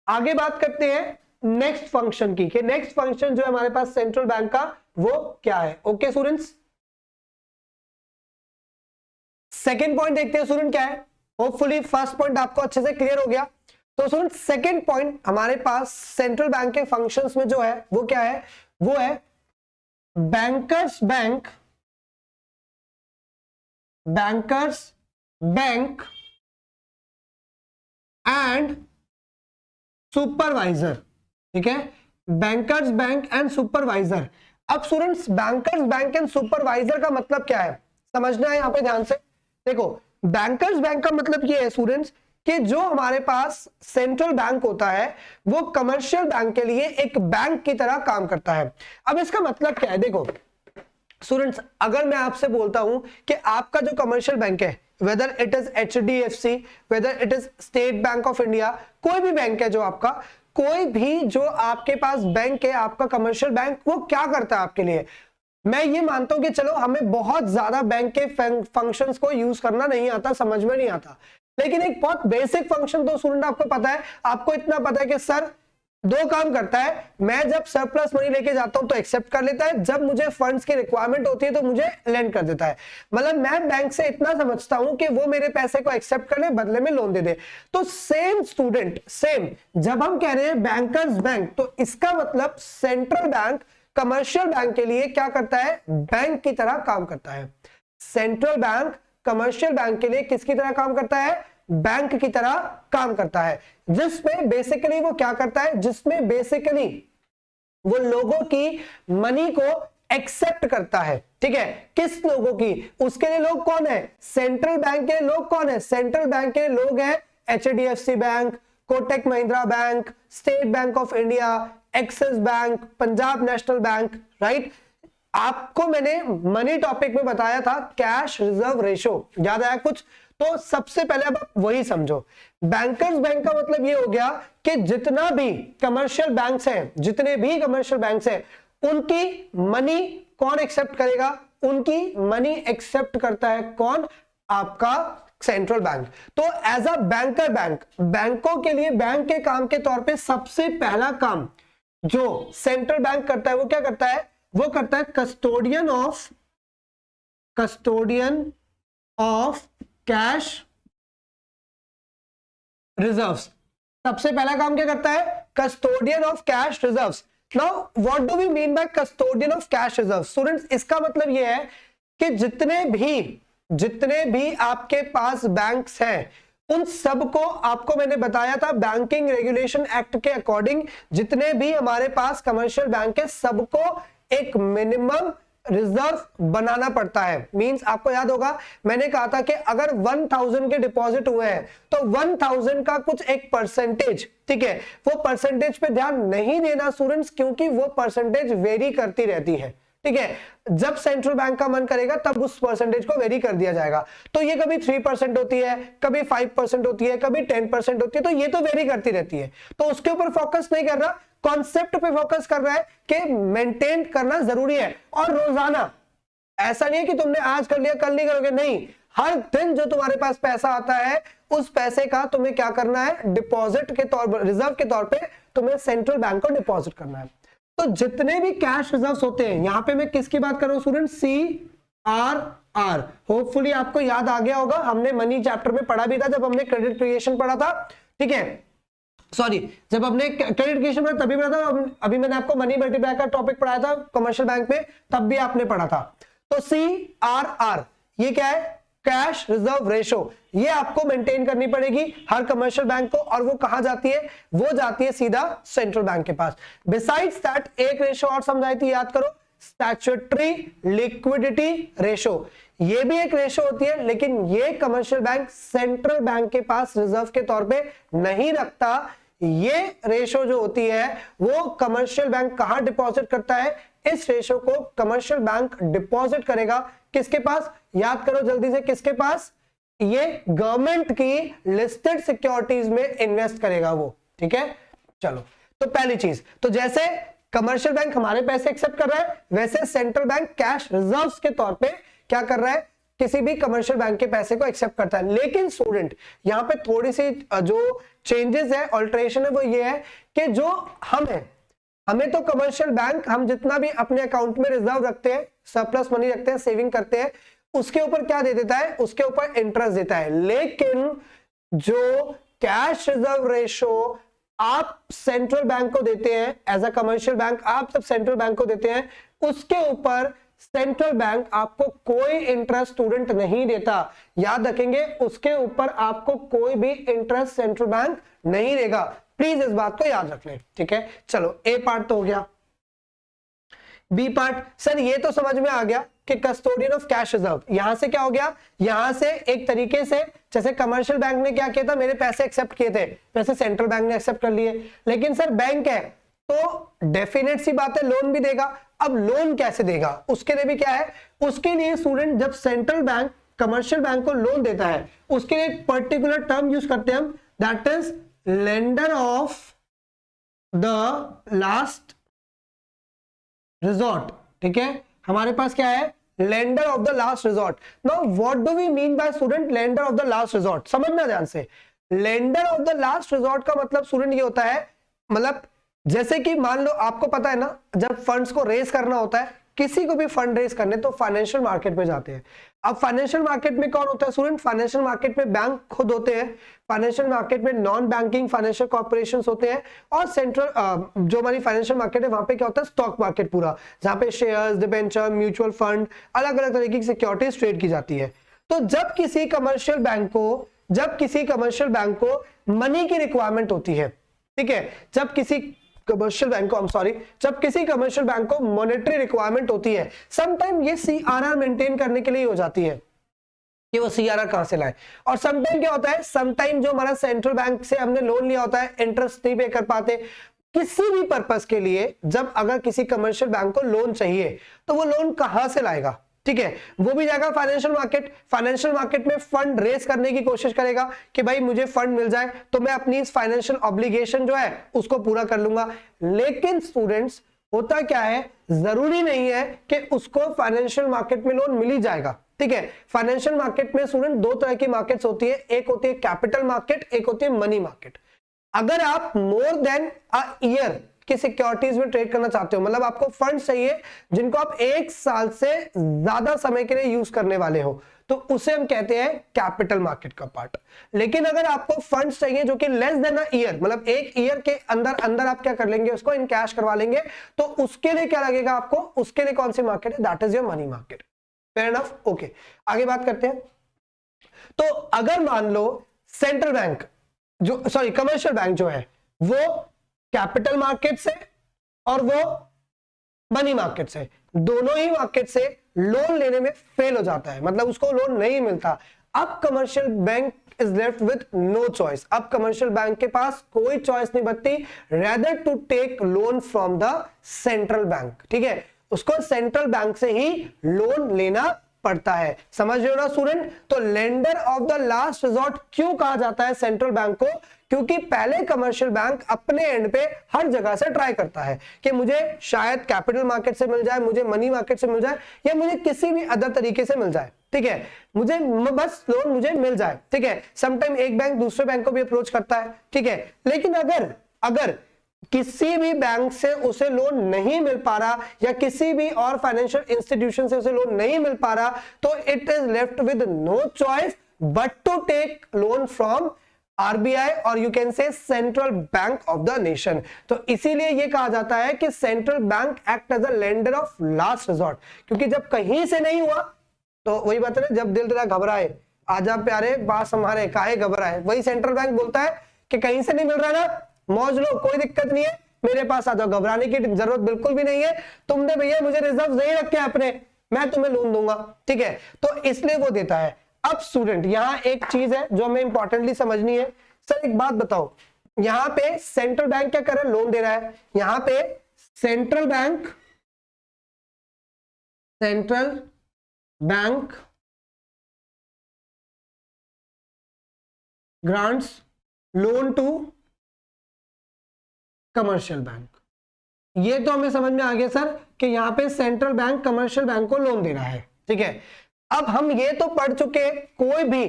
आगे बात करते हैं नेक्स्ट फंक्शन की, कि नेक्स्ट फंक्शन जो है हमारे पास सेंट्रल बैंक का वो क्या है। ओके स्टूडेंट्स, सेकेंड पॉइंट देखते हैं स्टूडेंट क्या है। होपफुली फर्स्ट पॉइंट आपको अच्छे से क्लियर हो गया। तो स्टूडेंट सेकेंड पॉइंट हमारे पास सेंट्रल बैंक के फंक्शंस में जो है वो क्या है, वो है bankers bank, bankers bank and supervisor. ठीक है, बैंकर्स बैंक एंड सुपरवाइजर। अब students bankers bank and supervisor का मतलब क्या है, समझना है यहां पे ध्यान से। देखो बैंकर्स बैंक का मतलब ये है स्टूडेंट्स कि जो हमारे पास सेंट्रल बैंक होता है वो कमर्शियल बैंक के लिए एक बैंक की तरह काम करता है। अब इसका मतलब क्या है, देखो स्टूडेंट्स अगर मैं आपसे बोलता हूं कि आपका जो कमर्शियल बैंक है, whether it is HDFC, whether it is state bank of India, कोई भी बैंक है जो आपका, कोई भी जो आपके पास बैंक है, आपका कमर्शियल बैंक, वो क्या करता है आपके लिए। मैं ये मानता हूं कि चलो हमें बहुत ज्यादा बैंक के फंक्शंस को यूज करना नहीं आता, समझ में नहीं आता, लेकिन एक बहुत बेसिक फंक्शन तो स्टूडेंट आपको पता है। आपको इतना पता है कि सर दो काम करता है, मैं जब सरप्लस मनी लेके जाता हूं तो एक्सेप्ट कर लेता है, जब मुझे फंड्स की रिक्वायरमेंट होती है तो मुझे लेंड कर देता है। मतलब मैं बैंक से इतना समझता हूं कि वो मेरे पैसे को एक्सेप्ट कर ले, बदले में लोन दे दे। तो सेम स्टूडेंट, सेम जब हम कह रहे हैं बैंकर्स बैंक, तो इसका मतलब सेंट्रल बैंक कमर्शियल बैंक के लिए क्या करता है, बैंक की तरह काम करता है। सेंट्रल बैंक कमर्शियल बैंक के लिए किसकी तरह काम करता है, बैंक की तरह काम करता है, जिसमें बेसिकली वो क्या करता है, जिसमें बेसिकली वो लोगों की मनी को एक्सेप्ट करता है। ठीक है, किस लोगों की, उसके लिए लोग कौन है, सेंट्रल बैंक के लोग कौन है, सेंट्रल बैंक के लोग हैं HDFC bank, Kotak Mahindra bank, state bank of India, axis bank, Punjab national bank. Right, आपको मैंने मनी टॉपिक में बताया था कैश रिजर्व रेशो, याद आया कुछ, तो सबसे पहले अब आप वही समझो। बैंकर्स बैंक का मतलब ये हो गया कि जितना भी कमर्शियल बैंक्स हैं, जितने भी कमर्शियल बैंक्स हैं, उनकी मनी कौन एक्सेप्ट करेगा, उनकी मनी एक्सेप्ट करता है कौन, आपका सेंट्रल बैंक। तो एज अ बैंकर बैंक, बैंकों के लिए बैंक के काम के तौर पे सबसे पहला काम जो सेंट्रल बैंक करता है वो क्या करता है, वो करता है कस्टोडियन ऑफ कैश रिजर्व्स। सबसे पहला काम क्या करता है, custodian of cash reserves. Now what do we mean by custodian of cash reserves. Students इसका मतलब यह है कि जितने भी आपके पास बैंक्स हैं उन सबको आपको मैंने बताया था बैंकिंग रेगुलेशन एक्ट के अकॉर्डिंग जितने भी हमारे पास कमर्शियल बैंक है सबको एक मिनिमम रिजर्व बनाना पड़ता है। मींस आपको याद होगा मैंने कहा था कि अगर 1000 के डिपॉजिट हुए हैं तो 1000 का कुछ एक परसेंटेज, ठीक है, वो परसेंटेज पे ध्यान नहीं देना स्टूडेंट्स, क्योंकि वो परसेंटेज वेरी करती रहती है, ठीक है। जब सेंट्रल बैंक का मन करेगा तब उस परसेंटेज को वेरी कर दिया जाएगा। तो ये कभी 3% होती है, कभी 5% होती है, कभी 10% होती है, तो ये तो वेरी करती रहती है। तो उसके ऊपर फोकस नहीं कर रहा, कॉन्सेप्ट पे फोकस कर रहा है कि मेंटेन करना जरूरी है। और रोजाना, ऐसा नहीं है कि तुमने आज कर लिया कल नहीं करोगे, नहीं, हर दिन जो तुम्हारे पास पैसा आता है उस पैसे का तुम्हें क्या करना है, डिपॉजिट के तौर पर, रिजर्व के तौर पे तुम्हें सेंट्रल बैंक को डिपॉजिट करना है। तो जितने भी कैश रिजर्व्स होते हैं, यहां पे मैं किसकी बात कर रहा हूं स्टूडेंट, CRR। होपफुली आपको याद आ गया होगा, हमने मनी चैप्टर में पढ़ा भी था जब हमने क्रेडिट क्रिएशन पढ़ा था, ठीक है, सॉरी जब हमने क्रेडिट क्रिएशन में तभी पढ़ा था, अभी मैंने आपको मनी मल्टीप्लाई का टॉपिक पढ़ाया था कमर्शियल बैंक में, तब भी आपने पढ़ा था। तो CRR ये क्या है, कैश रिजर्व रेशो, ये आपको मेंटेन करनी पड़ेगी हर कमर्शियल बैंक को, और वो कहां जाती है, वो जाती है सीधा सेंट्रल बैंक के पास। बिसाइड्स दैट एक रेशो और समझाई थी, याद करो, स्टैट्यूटरी लिक्विडिटी रेशो, ये भी एक रेशो होती है, लेकिन ये कमर्शियल बैंक सेंट्रल बैंक के पास रिजर्व के तौर पे नहीं रखता। ये रेशो जो होती है वो कमर्शियल बैंक कहां डिपॉजिट करता है, इस रेशो को कमर्शियल बैंक डिपॉजिट करेगा किसके पास, याद करो जल्दी से, किसके पास, ये गवर्नमेंट की लिस्टेड सिक्योरिटीज में इन्वेस्ट करेगा वो, ठीक है। चलो, तो पहली चीज, तो जैसे कमर्शियल बैंक हमारे पैसे एक्सेप्ट कर रहा है, वैसे सेंट्रल बैंक कैश रिजर्व्स के तौर पे क्या कर रहा है, किसी भी कमर्शियल बैंक के पैसे को एक्सेप्ट करता है। लेकिन स्टूडेंट यहां पे थोड़ी सी जो चेंजेस है, ऑल्टरेशन है, वो ये है कि जो हम है, हमें तो कमर्शियल बैंक, हम जितना भी अपने अकाउंट में रिजर्व रखते हैं, सरप्लस मनी रखते हैं, सेविंग करते हैं, उसके ऊपर क्या दे देता है, उसके ऊपर इंटरेस्ट देता है। लेकिन जो कैश रिजर्व रेशो आप सेंट्रल बैंक को देते हैं, एज अ कमर्शियल बैंक आप जब सेंट्रल बैंक को देते हैं, उसके ऊपर सेंट्रल बैंक आपको कोई इंटरेस्ट स्टूडेंट नहीं देता। याद रखेंगे, उसके ऊपर आपको कोई भी इंटरेस्ट सेंट्रल बैंक नहीं देगा, प्लीज इस बात को याद रख लें, ठीक है। चलो, ए पार्ट तो हो गया। बी पार्ट, सर ये तो समझ में आ गया कि कस्टोडियन ऑफ कैश रिजर्व, यहां से क्या हो गया, यहां से एक तरीके से जैसे कमर्शियल बैंक ने क्या किया था, मेरे पैसे एक्सेप्ट किए थे, वैसे सेंट्रल बैंक ने एक्सेप्ट कर लिए। लेकिन सर बैंक है तो डेफिनेट सी बात है लोन भी देगा। अब लोन कैसे देगा, उसके लिए भी क्या है, उसके लिए स्टूडेंट जब सेंट्रल बैंक कमर्शियल बैंक को लोन देता है, उसके लिए एक पर्टिकुलर टर्म यूज करते हैं हम, that is lender of the last resort, ठीक है। हमारे पास क्या है, lender of the last resort. Now what do we mean by student lender of the last resort, समझना ध्यान से। Lender of the last resort का मतलब स्टूडेंट ये होता है, मतलब जैसे कि मान लो आपको पता है ना, जब फंड्स को रेज करना होता है, किसी को भी फंड रेज करने तो फाइनेंशियल मार्केट में जाते हैं। अब फाइनेंशियल मार्केट में कौन होता है स्टूडेंट, फाइनेंशियल मार्केट में बैंक खुद होते हैं, फाइनेंशियल मार्केट में नॉन बैंकिंग फाइनेंशियल कॉर्पोरेशंस होते हैं, और सेंट्रल जो हमारी फाइनेंशियल मार्केट है वहां पे क्या होता है, स्टॉक मार्केट पूरा, जहां पे शेयर्स, डिबेंचर, म्यूचुअल फंड, अलग अलग तरीके की सिक्योरिटीज ट्रेड की जाती है। तो जब किसी कमर्शियल बैंक को मनी की रिक्वायरमेंट होती है, ठीक है, जब किसी कमर्शियल बैंक को मॉनेटरी रिक्वायरमेंट होती है, समटाइम ये CRR मेंटेन करने के लिए हो जाती है कि वो CRR कहां से लाए। और समटाइम क्या होता है, समटाइम जो हमारा सेंट्रल बैंक से हमने लोन लिया होता है, इंटरेस्ट नहीं पे कर पाते, किसी भी पर्पस के लिए जब अगर किसी कमर्शियल बैंक को लोन चाहिए तो वो लोन कहां से लाएगा, ठीक है, वो भी जाएगा फाइनेंशियल मार्केट में फंड रेज करने की कोशिश करेगा कि भाई मुझे फंड मिल जाए तो मैं अपनी इस फाइनेंशियल ऑब्लिगेशन जो है उसको पूरा कर लूंगा। लेकिन स्टूडेंट्स होता क्या है, जरूरी नहीं है कि उसको फाइनेंशियल मार्केट में लोन मिल ही जाएगा, ठीक है। फाइनेंशियल मार्केट में स्टूडेंट दो तरह की मार्केट्स होती है, एक होती है कैपिटल मार्केट, एक होती है मनी मार्केट। अगर आप मोर देन अ ईयर की सिक्योरिटीज में ट्रेड करना चाहते हो, मतलब आपको फंड चाहिए जिनको आप 1 साल से ज्यादा समय के लिए यूज करने वाले हो, तो उसे हम कहते हैं कैपिटल मार्केट का पार्ट। लेकिन अगर आपको फंड्स चाहिए जो कि लेस देन अ ईयर, मतलब 1 ईयर के अंदर आप क्या कर लेंगे, उसको इन कैश करवा लेंगे, तो उसके लिए क्या लगेगा आपको, उसके लिए कौन सी मार्केट है, that is your money market. Fair enough, okay, आगे बात करते हैं। तो अगर मान लो सेंट्रल बैंक जो सॉरी कमर्शियल बैंक जो है वो कैपिटल मार्केट से और वो मनी मार्केट से, दोनों ही मार्केट से लोन लेने में फेल हो जाता है, मतलब उसको लोन नहीं मिलता। अब commercial bank is left with no choice, अब कमर्शियल बैंक के पास कोई चॉइस नहीं बचती, rather to take loan from the central bank. ठीक है, उसको सेंट्रल बैंक से ही लोन लेना पड़ता है। समझ रहे हो ना स्टूडेंट? तो lender of the last resort क्यों कहा जाता है सेंट्रल बैंक को? क्योंकि पहले कमर्शियल बैंक अपने एंड पे हर जगह से ट्राई करता है कि मुझे शायद कैपिटल मार्केट से मिल जाए, मुझे मनी मार्केट से मिल जाए, या मुझे किसी भी अदर तरीके से मिल जाए। ठीक है, मुझे बस लोन मुझे मिल जाए। ठीक है, समटाइम एक बैंक दूसरे बैंक को भी अप्रोच करता है। ठीक है, लेकिन अगर किसी भी बैंक से उसे लोन नहीं मिल पा रहा या किसी भी और फाइनेंशियल इंस्टीट्यूशन से उसे लोन नहीं मिल पा रहा, तो it is left with no choice but to take loan from RBI और you can say central bank of the nation. तो इसीलिए यह कहा जाता है कि central bank act as a lender of last resort, क्योंकि जब कहीं से नहीं हुआ तो वही बात है, जब दिल तेरा घबराए आजा प्यारे पास हमारे काहे घबराए, वही सेंट्रल बैंक बोलता है कि कहीं से नहीं मिल रहा ना, मौज लो, कोई दिक्कत नहीं है, मेरे पास आ जाओ, घबराने की जरूरत बिल्कुल भी नहीं है, तुमने भैया मुझे रिजर्व नहीं रखे अपने, मैं तुम्हें लोन दूंगा। ठीक है, तो इसलिए वो देता है। अब स्टूडेंट यहां एक चीज है जो हमें इंपॉर्टेंटली समझनी है। सर एक बात बताओ, यहां पे सेंट्रल बैंक क्या कर रहा है? लोन दे रहा है। यहां पे central bank grants loan to commercial bank. ये तो हमें समझ में आ गया सर कि यहां पे सेंट्रल बैंक कमर्शियल बैंक को लोन दे रहा है। ठीक है, अब हम ये तो पढ़ चुके, कोई भी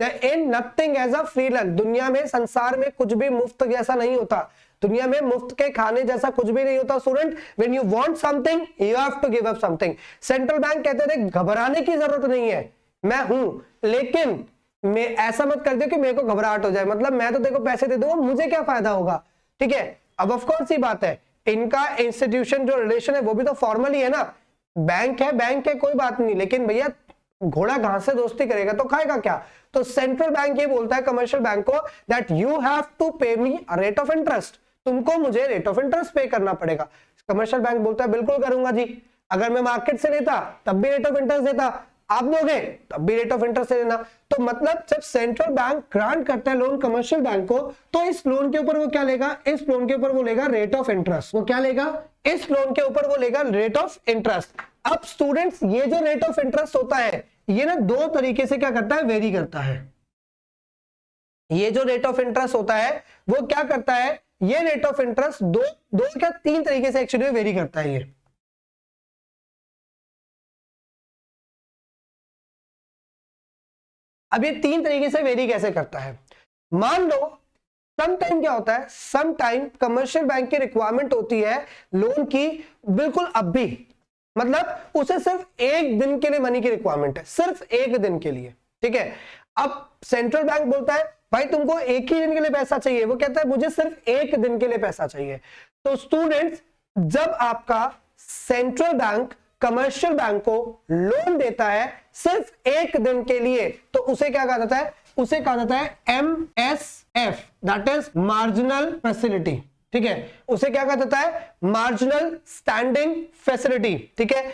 in nothing as a free lunch, दुनिया में संसार में कुछ भी मुफ्त जैसा नहीं होता, दुनिया में मुफ्त के खाने जैसा कुछ भी नहीं होता student. When you want something you have to give up something. Central bank कहते थे घबराने की जरूरत नहीं है, मैं हूं, लेकिन मैं ऐसा मत कर दे कि मेरे को घबराहट हो जाए, मतलब मैं तो देखो पैसे दे दूंगा, मुझे क्या फायदा होगा। ठीक है, अब ऑफ कोर्स ही बात है, इनका इंस्टीट्यूशन जो रिलेशन है वो भी तो फॉर्मल ही है ना, बैंक है कोई बात नहीं, लेकिन भैया घोड़ा घास से दोस्ती करेगा तो खाएगा क्या? तो सेंट्रल बैंक ये बोलता है कमर्शियल बैंक को दैट यू हैव टू पे मी रेट ऑफ इंटरेस्ट, तुमको मुझे रेट ऑफ इंटरेस्ट पे करना पड़ेगा। कमर्शियल बैंक बोलता है बिल्कुल करूंगा जी, अगर मैं मार्केट से लेता तब भी रेट ऑफ इंटरेस्ट देता, आप दोगे तब भी रेट ऑफ इंटरेस्ट देना। तो मतलब जब सेंट्रल बैंक ग्रांट करता है लोन कमर्शियल बैंक को, तो इस लोन के ऊपर वो क्या लेगा? इस लोन के ऊपर वो लेगा रेट ऑफ इंटरेस्ट। वो क्या लेगा? इस लोन के ऊपर वो लेगा रेट ऑफ इंटरेस्ट। अब स्टूडेंट्स ये जो रेट ऑफ इंटरेस्ट होता है ये ना दो तरीके से क्या करता है? वेरी करता है। ये जो रेट ऑफ इंटरेस्ट होता है वो क्या करता है? ये रेट ऑफ इंटरेस्ट दो क्या तीन तरीके से एक्चुअली वेरी करता है। ये अब ये तीन तरीके से वेरी कैसे करता है? मान लो सम टाइम क्या होता है, सम टाइम कमर्शियल बैंक की रिक्वायरमेंट होती है लोन की बिल्कुल अब भी, मतलब उसे सिर्फ एक दिन के लिए मनी की रिक्वायरमेंट है, सिर्फ एक दिन के लिए। ठीक है, अब सेंट्रल बैंक बोलता है भाई तुमको एक ही दिन के लिए पैसा चाहिए, वो कहता है मुझे सिर्फ एक दिन के लिए पैसा चाहिए। तो स्टूडेंट्स जब आपका सेंट्रल बैंक कमर्शियल बैंक को लोन देता है सिर्फ एक दिन के लिए, तो उसे क्या कहा जाता है? उसे कहा जाता है MSF, that is marginal facility. ठीक है, उसे क्या कहा जाता है? Marginal standing facility. ठीक है,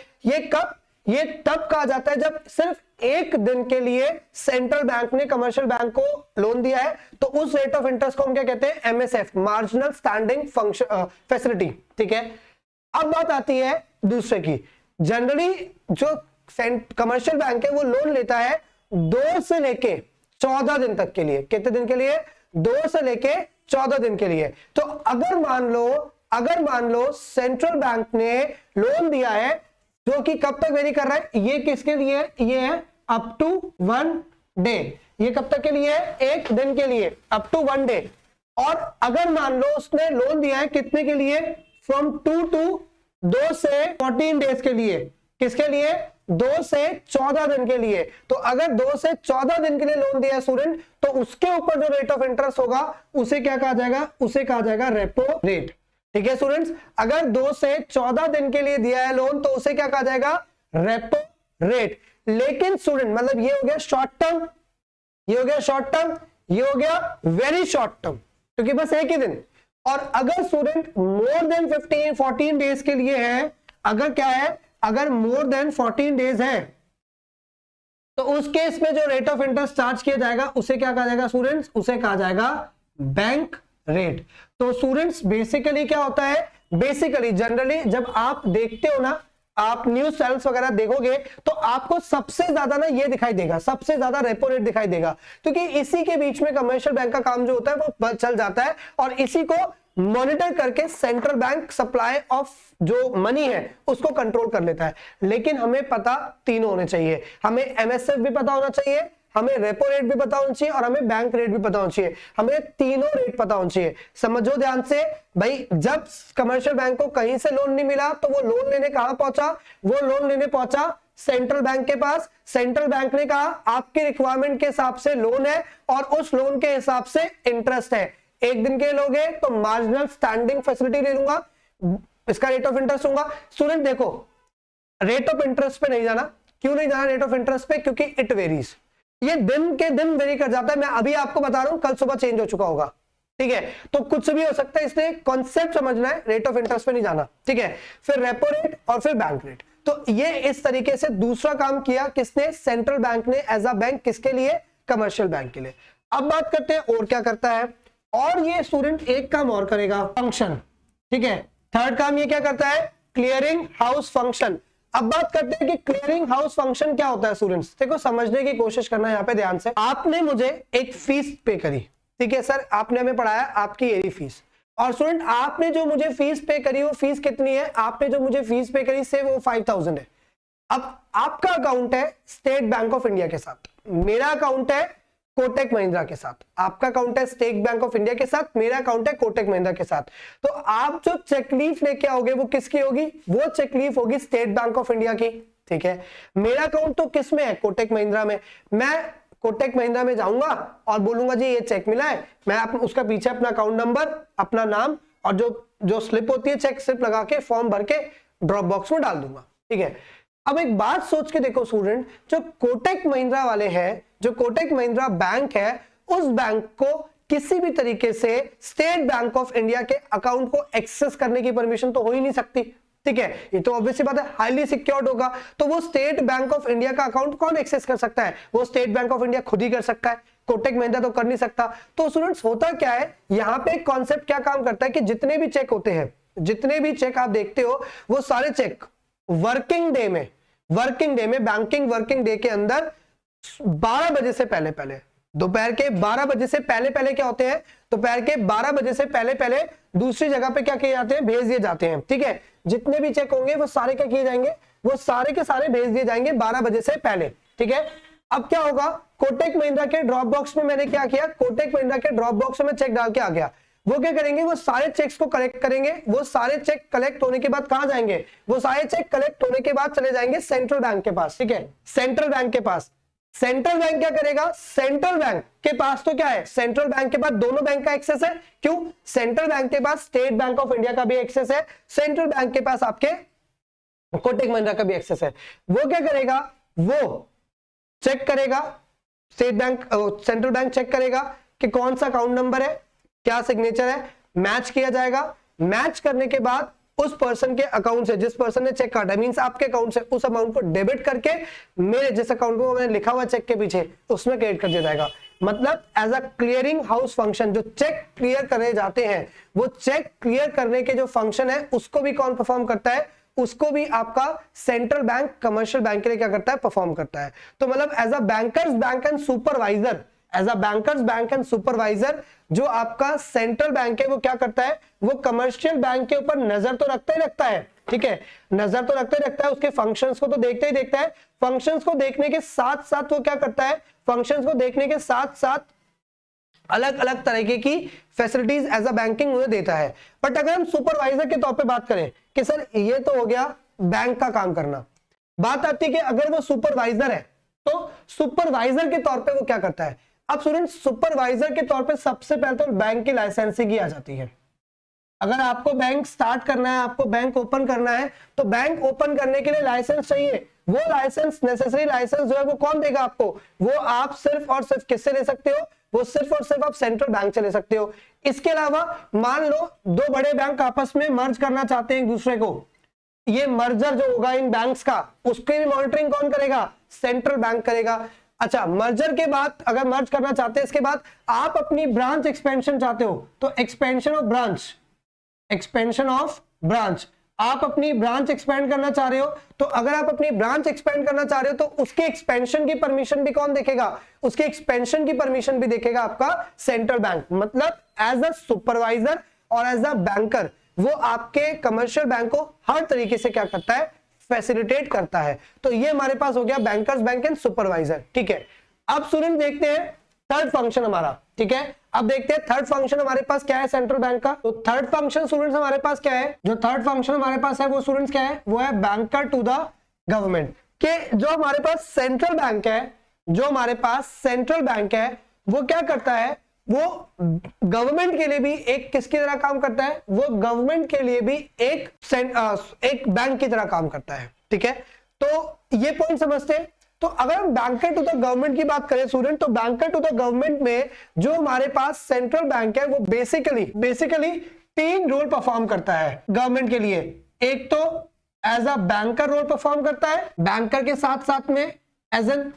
ये तब कहा जाता है जब सिर्फ एक दिन के लिए सेंट्रल बैंक ने कमर्शियल बैंक को लोन दिया है, तो उस रेट ऑफ इंटरेस्ट को हम क्या कहते हैं? MSF, marginal standing facility. ठीक है, अब बात आती है दूसरे की। जनरली जो कमर्शियल बैंक है वो लोन लेता है 2 से लेके 14 दिन तक के लिए। कितने दिन के लिए? 2 से लेके 14 दिन के लिए। तो अगर मान लो सेंट्रल बैंक ने लोन दिया है जो कि कब तक वेरी कर रहा है, ये किसके लिए? ये है अप टू 1 डे। ये कब तक के लिए है? एक दिन के लिए, अप टू 1 डे। और अगर मान लो उसने लोन दिया है कितने के लिए? फ्रॉम 2 से 14 डेज के लिए। किसके लिए? 2 से 14 दिन के लिए। तो अगर 2 से 14 दिन के लिए लोन दिया है स्टूडेंट, तो उसके ऊपर जो रेट ऑफ इंटरेस्ट होगा उसे क्या कहा जाएगा? उसे कहा जाएगा रेपो रेट। ठीक है स्टूडेंट्स, अगर 2 से 14 दिन के लिए दिया है लोन तो उसे क्या कहा जाएगा? Repo rate. लेकिन स्टूडेंट मतलब ये हो गया शॉर्ट टर्म, ये हो गया शॉर्ट टर्म, ये हो गया वेरी शॉर्ट टर्म, क्योंकि बस एक ही दिन। और अगर स्टूडेंट मोर देन 14 डेज के लिए है, अगर क्या है, अगर मोर देन 14 डेज है, तो उस केस में जो रेट ऑफ इंटरेस्ट चार्ज किया जाएगा उसे क्या कहा जाएगा स्टूडेंट्स, उसे कहा जाएगा बैंक रेट। तो स्टूडेंट्स बेसिकली क्या होता है, बेसिकली जनरली जब आप देखते हो ना, आप न्यूज चैनल्स वगैरह देखोगे तो आपको सबसे ज्यादा ना ये दिखाई देगा, सबसे ज्यादा रेपो रेट दिखाई देगा, क्योंकि इसी के बीच में कमर्शियल बैंक का काम जो होता है वो चल जाता है, और इसी को मॉनिटर करके सेंट्रल बैंक सप्लाई ऑफ जो मनी है उसको कंट्रोल कर लेता है। लेकिन हमें पता तीनों होने चाहिए, हमें एमएसएफ भी पता होना चाहिए, हमें रेपो रेट भी पता होना चाहिए, और हमें बैंक रेट भी पता होना चाहिए, हमें तीनों रेट पता होना चाहिए। समझो ध्यान से भाई, जब कमर्शियल बैंक को कहीं से लोन नहीं मिला तो वो लोन लेने कहां पहुंचा, वो लोन लेने पहुंचा सेंट्रल बैंक के पास। सेंट्रल बैंक ने कहा आपके रिक्वायरमेंट के हिसाब से लोन है और उस लोन के हिसाब से इंटरेस्ट है, एक दिन के लोगे तो मार्जिनल स्टैंडिंग फैसिलिटी ले लूंगा, इसका रेट ऑफ इंटरेस्ट होगा। स्टूडेंट देखो, रेट ऑफ इंटरेस्ट पे नहीं जाना। क्यों नहीं जाना रेट ऑफ इंटरेस्ट पे, क्योंकि इट वेरीज, ये दिन के दिन वेरी कर जाता है। मैं अभी आपको बता रहा हूं, कल सुबह चेंज हो चुका होगा, ठीक है, तो कुछ भी हो सकता है, इसलिए कॉन्सेप्ट समझना है, रेट ऑफ इंटरेस्ट पे नहीं जाना, ठीक है। फिर रेपो रेट और फिर बैंक रेट। तो ये इस तरीके से दूसरा काम किया किसने, सेंट्रल बैंक ने एज अ बैंक, किसके लिए, कमर्शियल बैंक के लिए। अब बात करते हैं और क्या करता है, और ये स्टूडेंट एक काम और करेगा, फंक्शन, ठीक है। थर्ड काम ये क्या करता है, क्लियरिंग हाउस फंक्शन। अब बात करते हैं कि क्लियरिंग हाउस फंक्शन क्या होता है स्टूडेंट्स, देखो समझने की कोशिश करना यहाँ पे ध्यान से। आपने मुझे एक फीस पे करी, ठीक है सर, आपने हमें पढ़ाया, आपकी यही फीस, और स्टूडेंट आपने जो मुझे फीस पे करी वो फीस कितनी है, आपने जो मुझे फीस पे करी से वो 5000 है। अब आपका अकाउंट है स्टेट बैंक ऑफ इंडिया के साथ, मेरा अकाउंट है कोटक महिंद्रा के साथ, आपका अकाउंट है स्टेट बैंक ऑफ इंडिया के साथ, मेरा अकाउंट है कोटक महिंद्रा के साथ। तो आप जो चेकलीफ लेके आओगे वो किसकी होगी, वो चेकलीफ होगी स्टेट बैंक ऑफ इंडिया की, ठीक है। मेरा अकाउंट तो किस में है, कोटक महिंद्रा में। मैं कोटक महिंद्रा में जाऊंगा और बोलूंगा जी ये चेक मिला है, मैं उसका पीछे अपना अकाउंट नंबर, अपना नाम और जो स्लिप होती है चेक स्लिप लगा के फॉर्म भर के ड्रॉप बॉक्स में डाल दूंगा, ठीक है। अब एक बात सोच के देखो स्टूडेंट, जो कोटक महिंद्रा वाले हैं, जो कोटक महिंद्रा बैंक है, उस बैंक को किसी भी तरीके से स्टेट बैंक ऑफ इंडिया के अकाउंट को एक्सेस करने की परमिशन तो हो ही नहीं सकती, ठीक है। ये तो ऑब्वियसली बात है, हाईली सिक्योर्ड होगा, तो वो स्टेट बैंक ऑफ इंडिया का अकाउंट कौन एक्सेस कर सकता है, वो स्टेट बैंक ऑफ इंडिया खुद ही कर सकता है, कोटक महिंद्रा तो कर नहीं सकता। तो स्टूडेंट्स होता क्या है, यहाँ पे एक कॉन्सेप्ट क्या काम करता है कि जितने भी चेक होते हैं, जितने भी चेक आप देखते हो, वो सारे चेक वर्किंग डे में बैंकिंग वर्किंग डे के अंदर 12 बजे से पहले दोपहर के 12 बजे से पहले क्या होते हैं, दोपहर के 12 बजे से पहले दूसरी जगह पे क्या किए जाते हैं, भेज दिए जाते हैं, ठीक है। जितने भी चेक होंगे वो सारे क्या किए जाएंगे, वो सारे के सारे भेज दिए जाएंगे 12 बजे से पहले, ठीक है। अब क्या होगा, कोटक महिंद्रा के ड्रॉप बॉक्स में मैंने क्या किया, कोटक महिंद्रा के ड्रॉप बॉक्स में चेक डाल के आ गया। वो क्या करेंगे, वो सारे चेक्स को कलेक्ट करेंगे, वो सारे चेक कलेक्ट होने के बाद कहां जाएंगे, वो सारे चेक कलेक्ट होने के बाद चले जाएंगे सेंट्रल बैंक के पास, ठीक है, सेंट्रल बैंक के पास। सेंट्रल बैंक क्या करेगा, सेंट्रल बैंक के पास तो क्या है, सेंट्रल बैंक के पास दोनों बैंक का एक्सेस है, क्यों, सेंट्रल बैंक के पास स्टेट बैंक ऑफ इंडिया का भी एक्सेस है, सेंट्रल बैंक के पास आपके कोटक महिंद्रा का भी एक्सेस है। वो क्या करेगा, वो चेक करेगा, state bank central bank cheque करेगा कि कौन सा अकाउंट नंबर है, क्या सिग्नेचर है, मैच किया जाएगा। मैच करने के बाद उस पर्सन के अकाउंट से, जिस पर्सन ने चेक काटा, मींस आपके अकाउंट से उस अमाउंट को डेबिट करके मेरे जिस अकाउंट में मैंने लिखा हुआ चेक के पीछे उसमें क्रेडिट कर दिया जाएगा। मतलब as a clearing house function, जो चेक क्लियर करने जाते हैं, वो चेक क्लियर करने के जो फंक्शन है उसको भी कौन परफॉर्म करता है, उसको भी आपका सेंट्रल बैंक कमर्शियल बैंक के लिए क्या करता है, परफॉर्म करता है। तो मतलब as a bankers bank and supervisor, as a bankers bank and supervisor, जो आपका सेंट्रल बैंक है वो क्या करता है, वो कमर्शियल बैंक के ऊपर नजर तो रखता ही रखता है, ठीक है, नजर तो रखता ही रखता है, उसके फंक्शंस को तो देखते ही देखता है। फंक्शंस को देखने के साथ साथ वो क्या करता है, फंक्शंस को देखने के साथ साथ अलग अलग तरीके की फैसिलिटीज एज अ बैंकिंग उन्हें देता है। बट अगर हम सुपरवाइजर के तौर पे बात करें कि सर ये तो हो गया बैंक का काम करना, बात आती है कि अगर वो सुपरवाइजर है तो सुपरवाइजर के तौर पे वो क्या करता है। अब स्टूडेंट सुपरवाइजर के तौर पे सबसे पहले तो बैंक की लाइसेंसिंग की आ जाती है। अगर आपको बैंक स्टार्ट करना है, आपको बैंक ओपन करना है, तो बैंक ओपन करने के लिए लाइसेंस चाहिए। वो लाइसेंस, नेसेसरी लाइसेंस जो है वो कौन देगा आपको, वो आप सिर्फ और सिर्फ किससे ले सकते हो, वो सिर्फ और सिर्फ आप सेंट्रल बैंक से ले सकते हो। इसके अलावा मान लो दो बड़े बैंक आपस में मर्ज करना चाहते हैं एक दूसरे को, ये मर्जर जो होगा इन बैंक्स का, उसकी भी मॉनिटरिंग कौन करेगा? सेंट्रल बैंक करेगा। अच्छा, मर्जर के बाद अगर मर्ज करना चाहते हैं, इसके बाद आप अपनी ब्रांच एक्सपेंशन चाहते हो तो expansion of branch, expansion of branch, आप अपनी ब्रांच एक्सपेंड करना चाह रहे हो, तो अगर आप अपनी ब्रांच एक्सपेंड करना चाह रहे हो तो उसके एक्सपेंशन की परमिशन भी कौन देखेगा? उसके एक्सपेंशन की परमिशन भी देखेगा आपका सेंट्रल बैंक। मतलब एज अ सुपरवाइजर और एज अ बैंकर वो आपके कमर्शियल बैंक को हर तरीके से क्या करता है? फैसिलिटेट करता है। तो ये हमारे पास हो गया बैंकर्स बैंक एंड सुपरवाइजर। ठीक है, अब स्टूडेंट देखते हैं थर्ड फंक्शन हमारा। ठीक है, अब देखते हैं थर्ड फंक्शन हमारे पास क्या है सेंट्रल बैंक का। तो थर्ड फंक्शन स्टूडेंट्स हमारे पास क्या है? जो थर्ड फंक्शन हमारे पास है वो स्टूडेंट्स क्या है? वो है बैंकर टू द गवर्नमेंट। के जो हमारे पास सेंट्रल बैंक है, जो हमारे पास सेंट्रल बैंक है वो क्या करता है? वो गवर्नमेंट के लिए भी एक किसकी तरह काम करता है? वो गवर्नमेंट के लिए भी एक बैंक की तरह काम करता है। ठीक है, तो ये पॉइंट समझते हैं। तो अगर हम बैंकर टू द गवर्नमेंट की बात करें स्टूडेंट, तो बैंकर टू द गवर्नमेंट में जो हमारे पास सेंट्रल बैंक है वो बेसिकली तीन रोल परफॉर्म करता है गवर्नमेंट के लिए। एक तो as a banker role perform करता है, बैंकर के साथ साथ में as an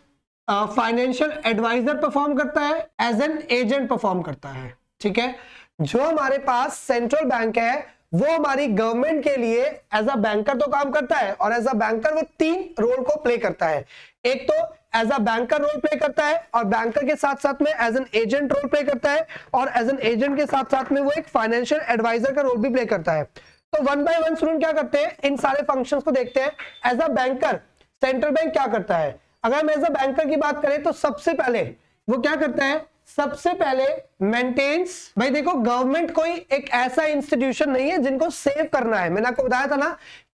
financial advisor perform करता है, एज एन एजेंट परफॉर्म करता है। ठीक है, जो हमारे पास सेंट्रल बैंक है वो हमारी गवर्नमेंट के लिए एज अ बैंकर तो काम करता है, और एज अ बैंकर वो तीन रोल को प्ले करता है। एक तो as a banker role play करता है, और बैंकर के साथ साथ में as an agent role play करता है, और एज एन एजेंट के साथ साथ में वो एक फाइनेंशियल एडवाइजर का रोल भी प्ले करता है। तो वन बाय वन स्टूडेंट क्या करते हैं? इन सारे फंक्शंस को देखते हैं। As a banker central bank क्या करता है? अगर हम एज अ बैंकर की बात करें तो सबसे पहले वो क्या करता है? सबसे पहले मेंटेन्स, भाई देखो गवर्नमेंट कोई एक ऐसा इंस्टीट्यूशन नहीं है जिनको सेव करना है। मैंने आपको बताया था ना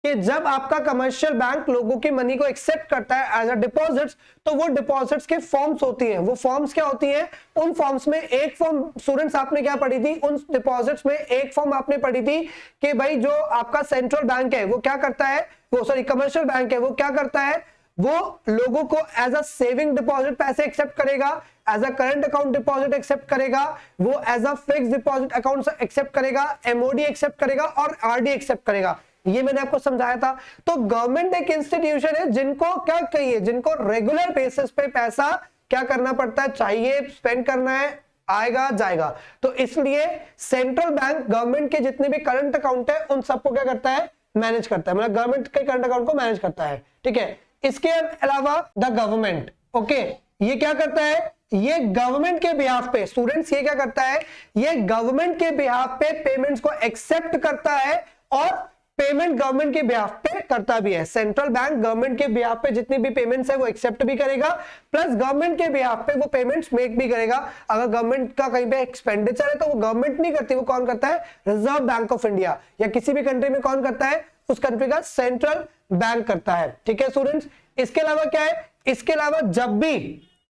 कि जब आपका कमर्शियल बैंक लोगों की मनी को एक्सेप्ट करता है एज अ डिपॉजिट्स, तो वो डिपॉजिट्स के फॉर्म्स होती हैं। वो फॉर्म्स क्या होती हैं? उन फॉर्म्स में एक फॉर्म स्टूडेंट्स आपने क्या पढ़ी थी? उन डिपॉजिट्स में एक फॉर्म आपने पढ़ी थी कि भाई जो आपका सेंट्रल बैंक है वो क्या करता है? वो सॉरी कमर्शियल बैंक है वो क्या करता है? वो लोगों को एज अ सेविंग डिपॉजिट पैसे एक्सेप्ट करेगा, as a current account deposit accept करेगा, वो as a fixed deposit account accept करेगा, एमओडी एक्सेप्ट करेगा और आरडी एक्सेप्ट करेगा। ये मैंने आपको समझाया था। तो गवर्नमेंट एक इंस्टीट्यूशन है जिनको क्या कहिए? जिनको रेगुलर बेसिस पे पैसा क्या करना पड़ता है? चाहिए, स्पेंड करना है, आएगा जाएगा। तो इसलिए सेंट्रल बैंक गवर्नमेंट के जितने भी करंट अकाउंट है उन सबको क्या करता है? मैनेज करता है। मतलब गवर्नमेंट के करंट अकाउंट को मैनेज करता है। ठीक है, इसके अलावा द गवर्नमेंट, ओके, ये क्या करता है? ये गवर्नमेंट के बिहाफ पे स्टूडेंट्स ये क्या करता है? ये गवर्नमेंट के बिहाफ पे पेमेंट्स को एक्सेप्ट करता है और पेमेंट गवर्नमेंट के बिहाफ पे करता भी है। सेंट्रल बैंक गवर्नमेंट के बिहाफ पे जितनी भी पेमेंट्स है वो एक्सेप्ट भी करेगा, प्लस गवर्नमेंट के बिहाफ पे वो पेमेंट्स मेक भी करेगा। अगर गवर्नमेंट का कहीं पे एक्सपेंडिचर है तो वो गवर्नमेंट नहीं करती, वो कौन करता है? रिजर्व बैंक ऑफ इंडिया, या किसी भी कंट्री में कौन करता है? उस कंट्री का सेंट्रल बैंक करता है। ठीक है स्टूडेंट्स, इसके अलावा क्या है? इसके अलावा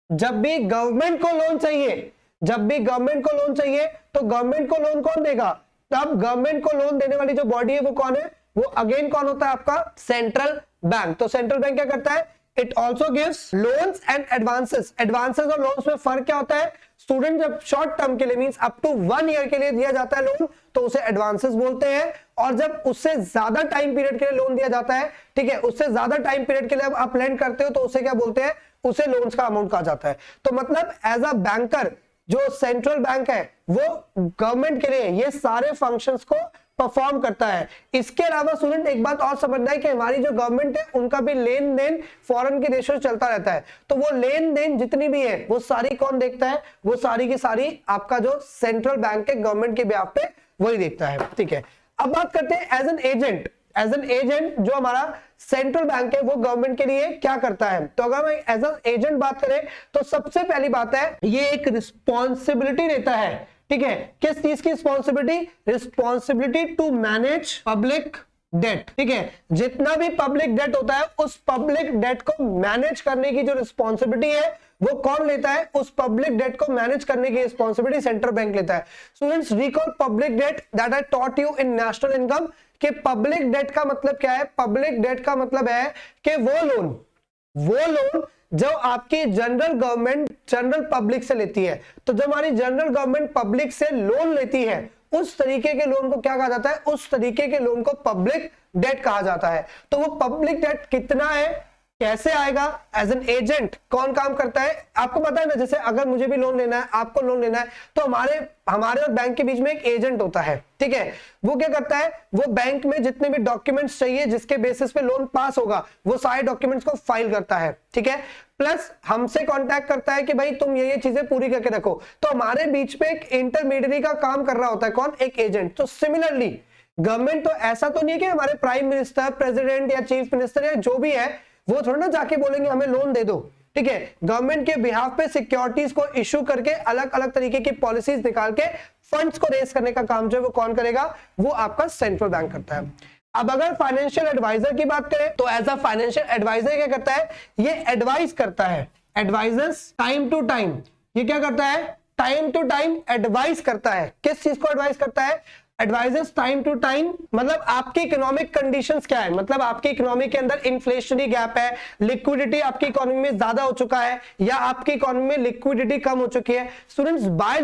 जब भी गवर्नमेंट को लोन चाहिए, जब भी गवर्नमेंट को लोन चाहिए तो गवर्नमेंट को लोन कौन देगा? तब गवर्नमेंट को लोन देने वाली जो बॉडी है वो कौन है? वो अगेन कौन होता है? आपका सेंट्रल बैंक। तो सेंट्रल बैंक क्या करता है? It also gives loans and advances. Advances और लोन्स में फर्क क्या होता है स्टूडेंट? जब शॉर्ट टर्म के लिए मींस अप टू 1 ईयर के लिए दिया जाता है लोन तो उसे एडवांसेस बोलते हैं, और जब उससे ज्यादा टाइम पीरियड के लिए लोन दिया जाता है, ठीक है, उससे ज्यादा टाइम पीरियड के लिए आप लेंड करते हो तो उसे क्या बोलते हैं? उसे लोन्स का अमाउंट कहा जाता है। तो मतलब एज अ बैंकर जो सेंट्रल बैंक है वो गवर्नमेंट के लिए ये सारे फंक्शंस को परफॉर्म करता है। इसके अलावा स्टूडेंट एक बात और समझना है कि हमारी जो गवर्नमेंट है उनका भी लेन देन फॉरेन के देशों से चलता रहता है। तो वो लेन देन जितनी भी है वो सारी कौन देखता है? वो सारी की सारी आपका जो सेंट्रल बैंक है गवर्नमेंट के बिहाफ पे वही देखता है। ठीक है, अब बात करते हैं as an agent. As an agent जो हमारा सेंट्रल बैंक है वो गवर्नमेंट के लिए क्या करता है? तो अगर हम एज एन एजेंट बात करें तो सबसे पहली बात है ये एक रिस्पॉन्सिबिलिटी लेता है। ठीक है, किस चीज की responsibility? Responsibility to manage public debt. ठीक है, जितना भी पब्लिक डेट होता है उस पब्लिक डेट को मैनेज करने की जो रिस्पॉन्सिबिलिटी है वो कौन लेता है? उस पब्लिक डेट को मैनेज करने की रिस्पॉन्सिबिलिटी सेंट्रल बैंक लेता है। Students recall public debt that I taught you in national income कि पब्लिक डेट का मतलब क्या है? पब्लिक डेट का मतलब है कि वो लोन जो आपकी जनरल गवर्नमेंट जनरल पब्लिक से लेती है, तो जब हमारी जनरल गवर्नमेंट पब्लिक से लोन लेती है उस तरीके के लोन को क्या कहा जाता है, उस तरीके के लोन को पब्लिक डेट कहा जाता है। तो वो पब्लिक डेट कितना है, कैसे आएगा, एज एन एजेंट कौन काम करता है, आपको पता है ना। जैसे अगर मुझे भी लोन लेना है, आपको लोन लेना है, तो हमारे और बैंक के बीच में एक एजेंट होता है, ठीक है। वो क्या करता है, वो बैंक में जितने भी डॉक्यूमेंट्स चाहिए जिसके बेसिस पे लोन पास होगा, वो सारे डॉक्यूमेंट्स को फाइल करता है, ठीक है। प्लस हमसे कांटेक्ट करता है कि भाई तुम ये चीजें पूरी करके रखो। तो हमारे बीच में एक इंटरमीडियरी का काम कर रहा होता है, कौन, एक एजेंट। तो सिमिलरली गवर्नमेंट तो ऐसा तो नहीं है कि हमारे प्राइम मिनिस्टर, प्रेसिडेंट या चीफ मिनिस्टर या जो भी है वो थोड़ा ना जाके बोलेंगे हमें लोन दे दो, ठीक है। गवर्नमेंट के बिहाफ पे सिक्योरिटीज को इश्यू करके अलग अलग तरीके की पॉलिसीज निकाल के फंड्स को रेज करने का काम जो है वो कौन करेगा, वो आपका सेंट्रल बैंक करता है। अब अगर फाइनेंशियल एडवाइजर की बात करें तो एज अ फाइनेंशियल एडवाइजर क्या करता है, ये एडवाइस करता है, एडवाइजर्स टाइम टू टाइम। ये क्या करता है, टाइम टू टाइम एडवाइस करता है। किस चीज को एडवाइस करता है, एडवाइजर्स टाइम टू टाइम, मतलब आपकी इकोनॉमिक कंडीशंस क्या है, मतलब आपकी इकोनॉमी के अंदर इन्फ्लेशनरी गैप है, लिक्विडिटी आपकी इकोनॉमी में ज्यादा हो चुका है, या आपकी इकोनॉमी में लिक्विडिटी कम हो चुकी है। Students, by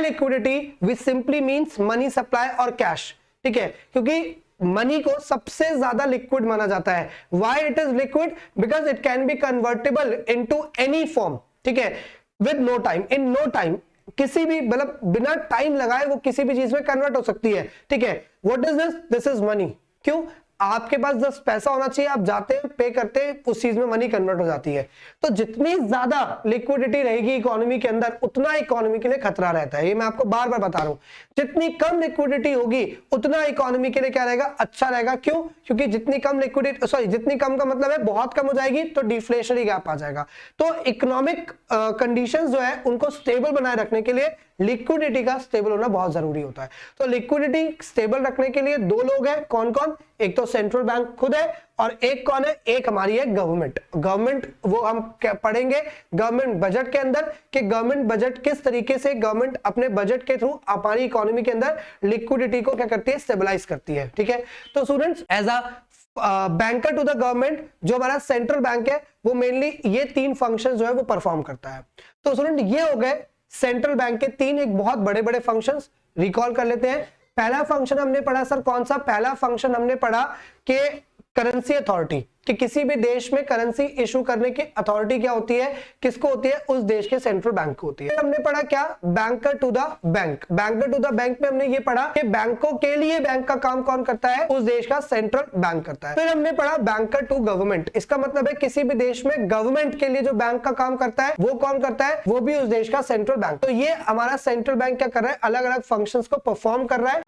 liquidity which simply means money supply और कैश, ठीक है, क्योंकि मनी को सबसे ज्यादा लिक्विड माना जाता है। Why it is liquid, because it can be convertible into any form, ठीक है, with no time, in no time, किसी भी मतलब बिना टाइम लगाए वो किसी भी चीज में कन्वर्ट हो सकती है, ठीक है। What is this is money. क्यों, आपके पास 10 पैसा होना चाहिए, आप जाते हैं, पे करते हैं, उस चीज में मनी कन्वर्ट हो जाती है। तो जितनी ज्यादा लिक्विडिटी रहेगी इकोनॉमी के अंदर, उतना इकोनॉमी के लिए खतरा रहता है। ये मैं आपको बार बार बता रहा हूं, जितनी कम लिक्विडिटी होगी उतना इकोनॉमी के लिए क्या रहेगा, अच्छा रहेगा। क्यों, क्योंकि जितनी कम लिक्विडिटी, सॉरी जितनी कम का मतलब है बहुत कम हो जाएगी तो डिफ्लेशनरी गैप आ जाएगा। तो इकोनॉमिक कंडीशंस जो है उनको स्टेबल बनाए रखने के लिए लिक्विडिटी का स्टेबल होना बहुत जरूरी होता है। तो लिक्विडिटी स्टेबल रखने के लिए दो लोग हैं, कौन कौन, एक तो सेंट्रल बैंक खुद है और एक कौन है, एक हमारी है गवर्नमेंट। गवर्नमेंट वो हम पढ़ेंगे गवर्नमेंट बजट के अंदर कि गवर्नमेंट बजट किस तरीके से गवर्नमेंट अपने बजट के थ्रू हमारी इकोनॉमी के अंदर लिक्विडिटी को क्या करती है, स्टेबलाइज करती है, ठीक है। तो students, as a banker to the government जो हमारा सेंट्रल बैंक है वो मेनली ये 3 फंक्शन जो है वो परफॉर्म करता है। तो स्टूडेंट, ये हो गए सेंट्रल बैंक के 3 एक बहुत बड़े बड़े फंक्शंस। रिकॉल कर लेते हैं। पहला फंक्शन हमने पढ़ा सर कौन सा, पहला फंक्शन हमने पढ़ा कि करेंसी अथॉरिटी, कि किसी भी देश में करेंसी इशू करने की अथॉरिटी क्या होती है, किसको होती है, उस देश के सेंट्रल बैंक को होती है। हमने पढ़ा क्या, banker to the bank. Banker to the bank में हमने ये पढ़ा कि बैंकों के लिए बैंक का काम कौन करता है, उस देश का सेंट्रल बैंक करता है। फिर हमने पढ़ा बैंकर टू गवर्नमेंट। इसका मतलब है किसी भी देश में गवर्नमेंट के लिए जो बैंक का काम करता है वो कौन करता है, वो भी उस देश का सेंट्रल बैंक। तो ये हमारा सेंट्रल बैंक क्या कर रहा है, अलग अलग फंक्शंस को परफॉर्म कर रहा है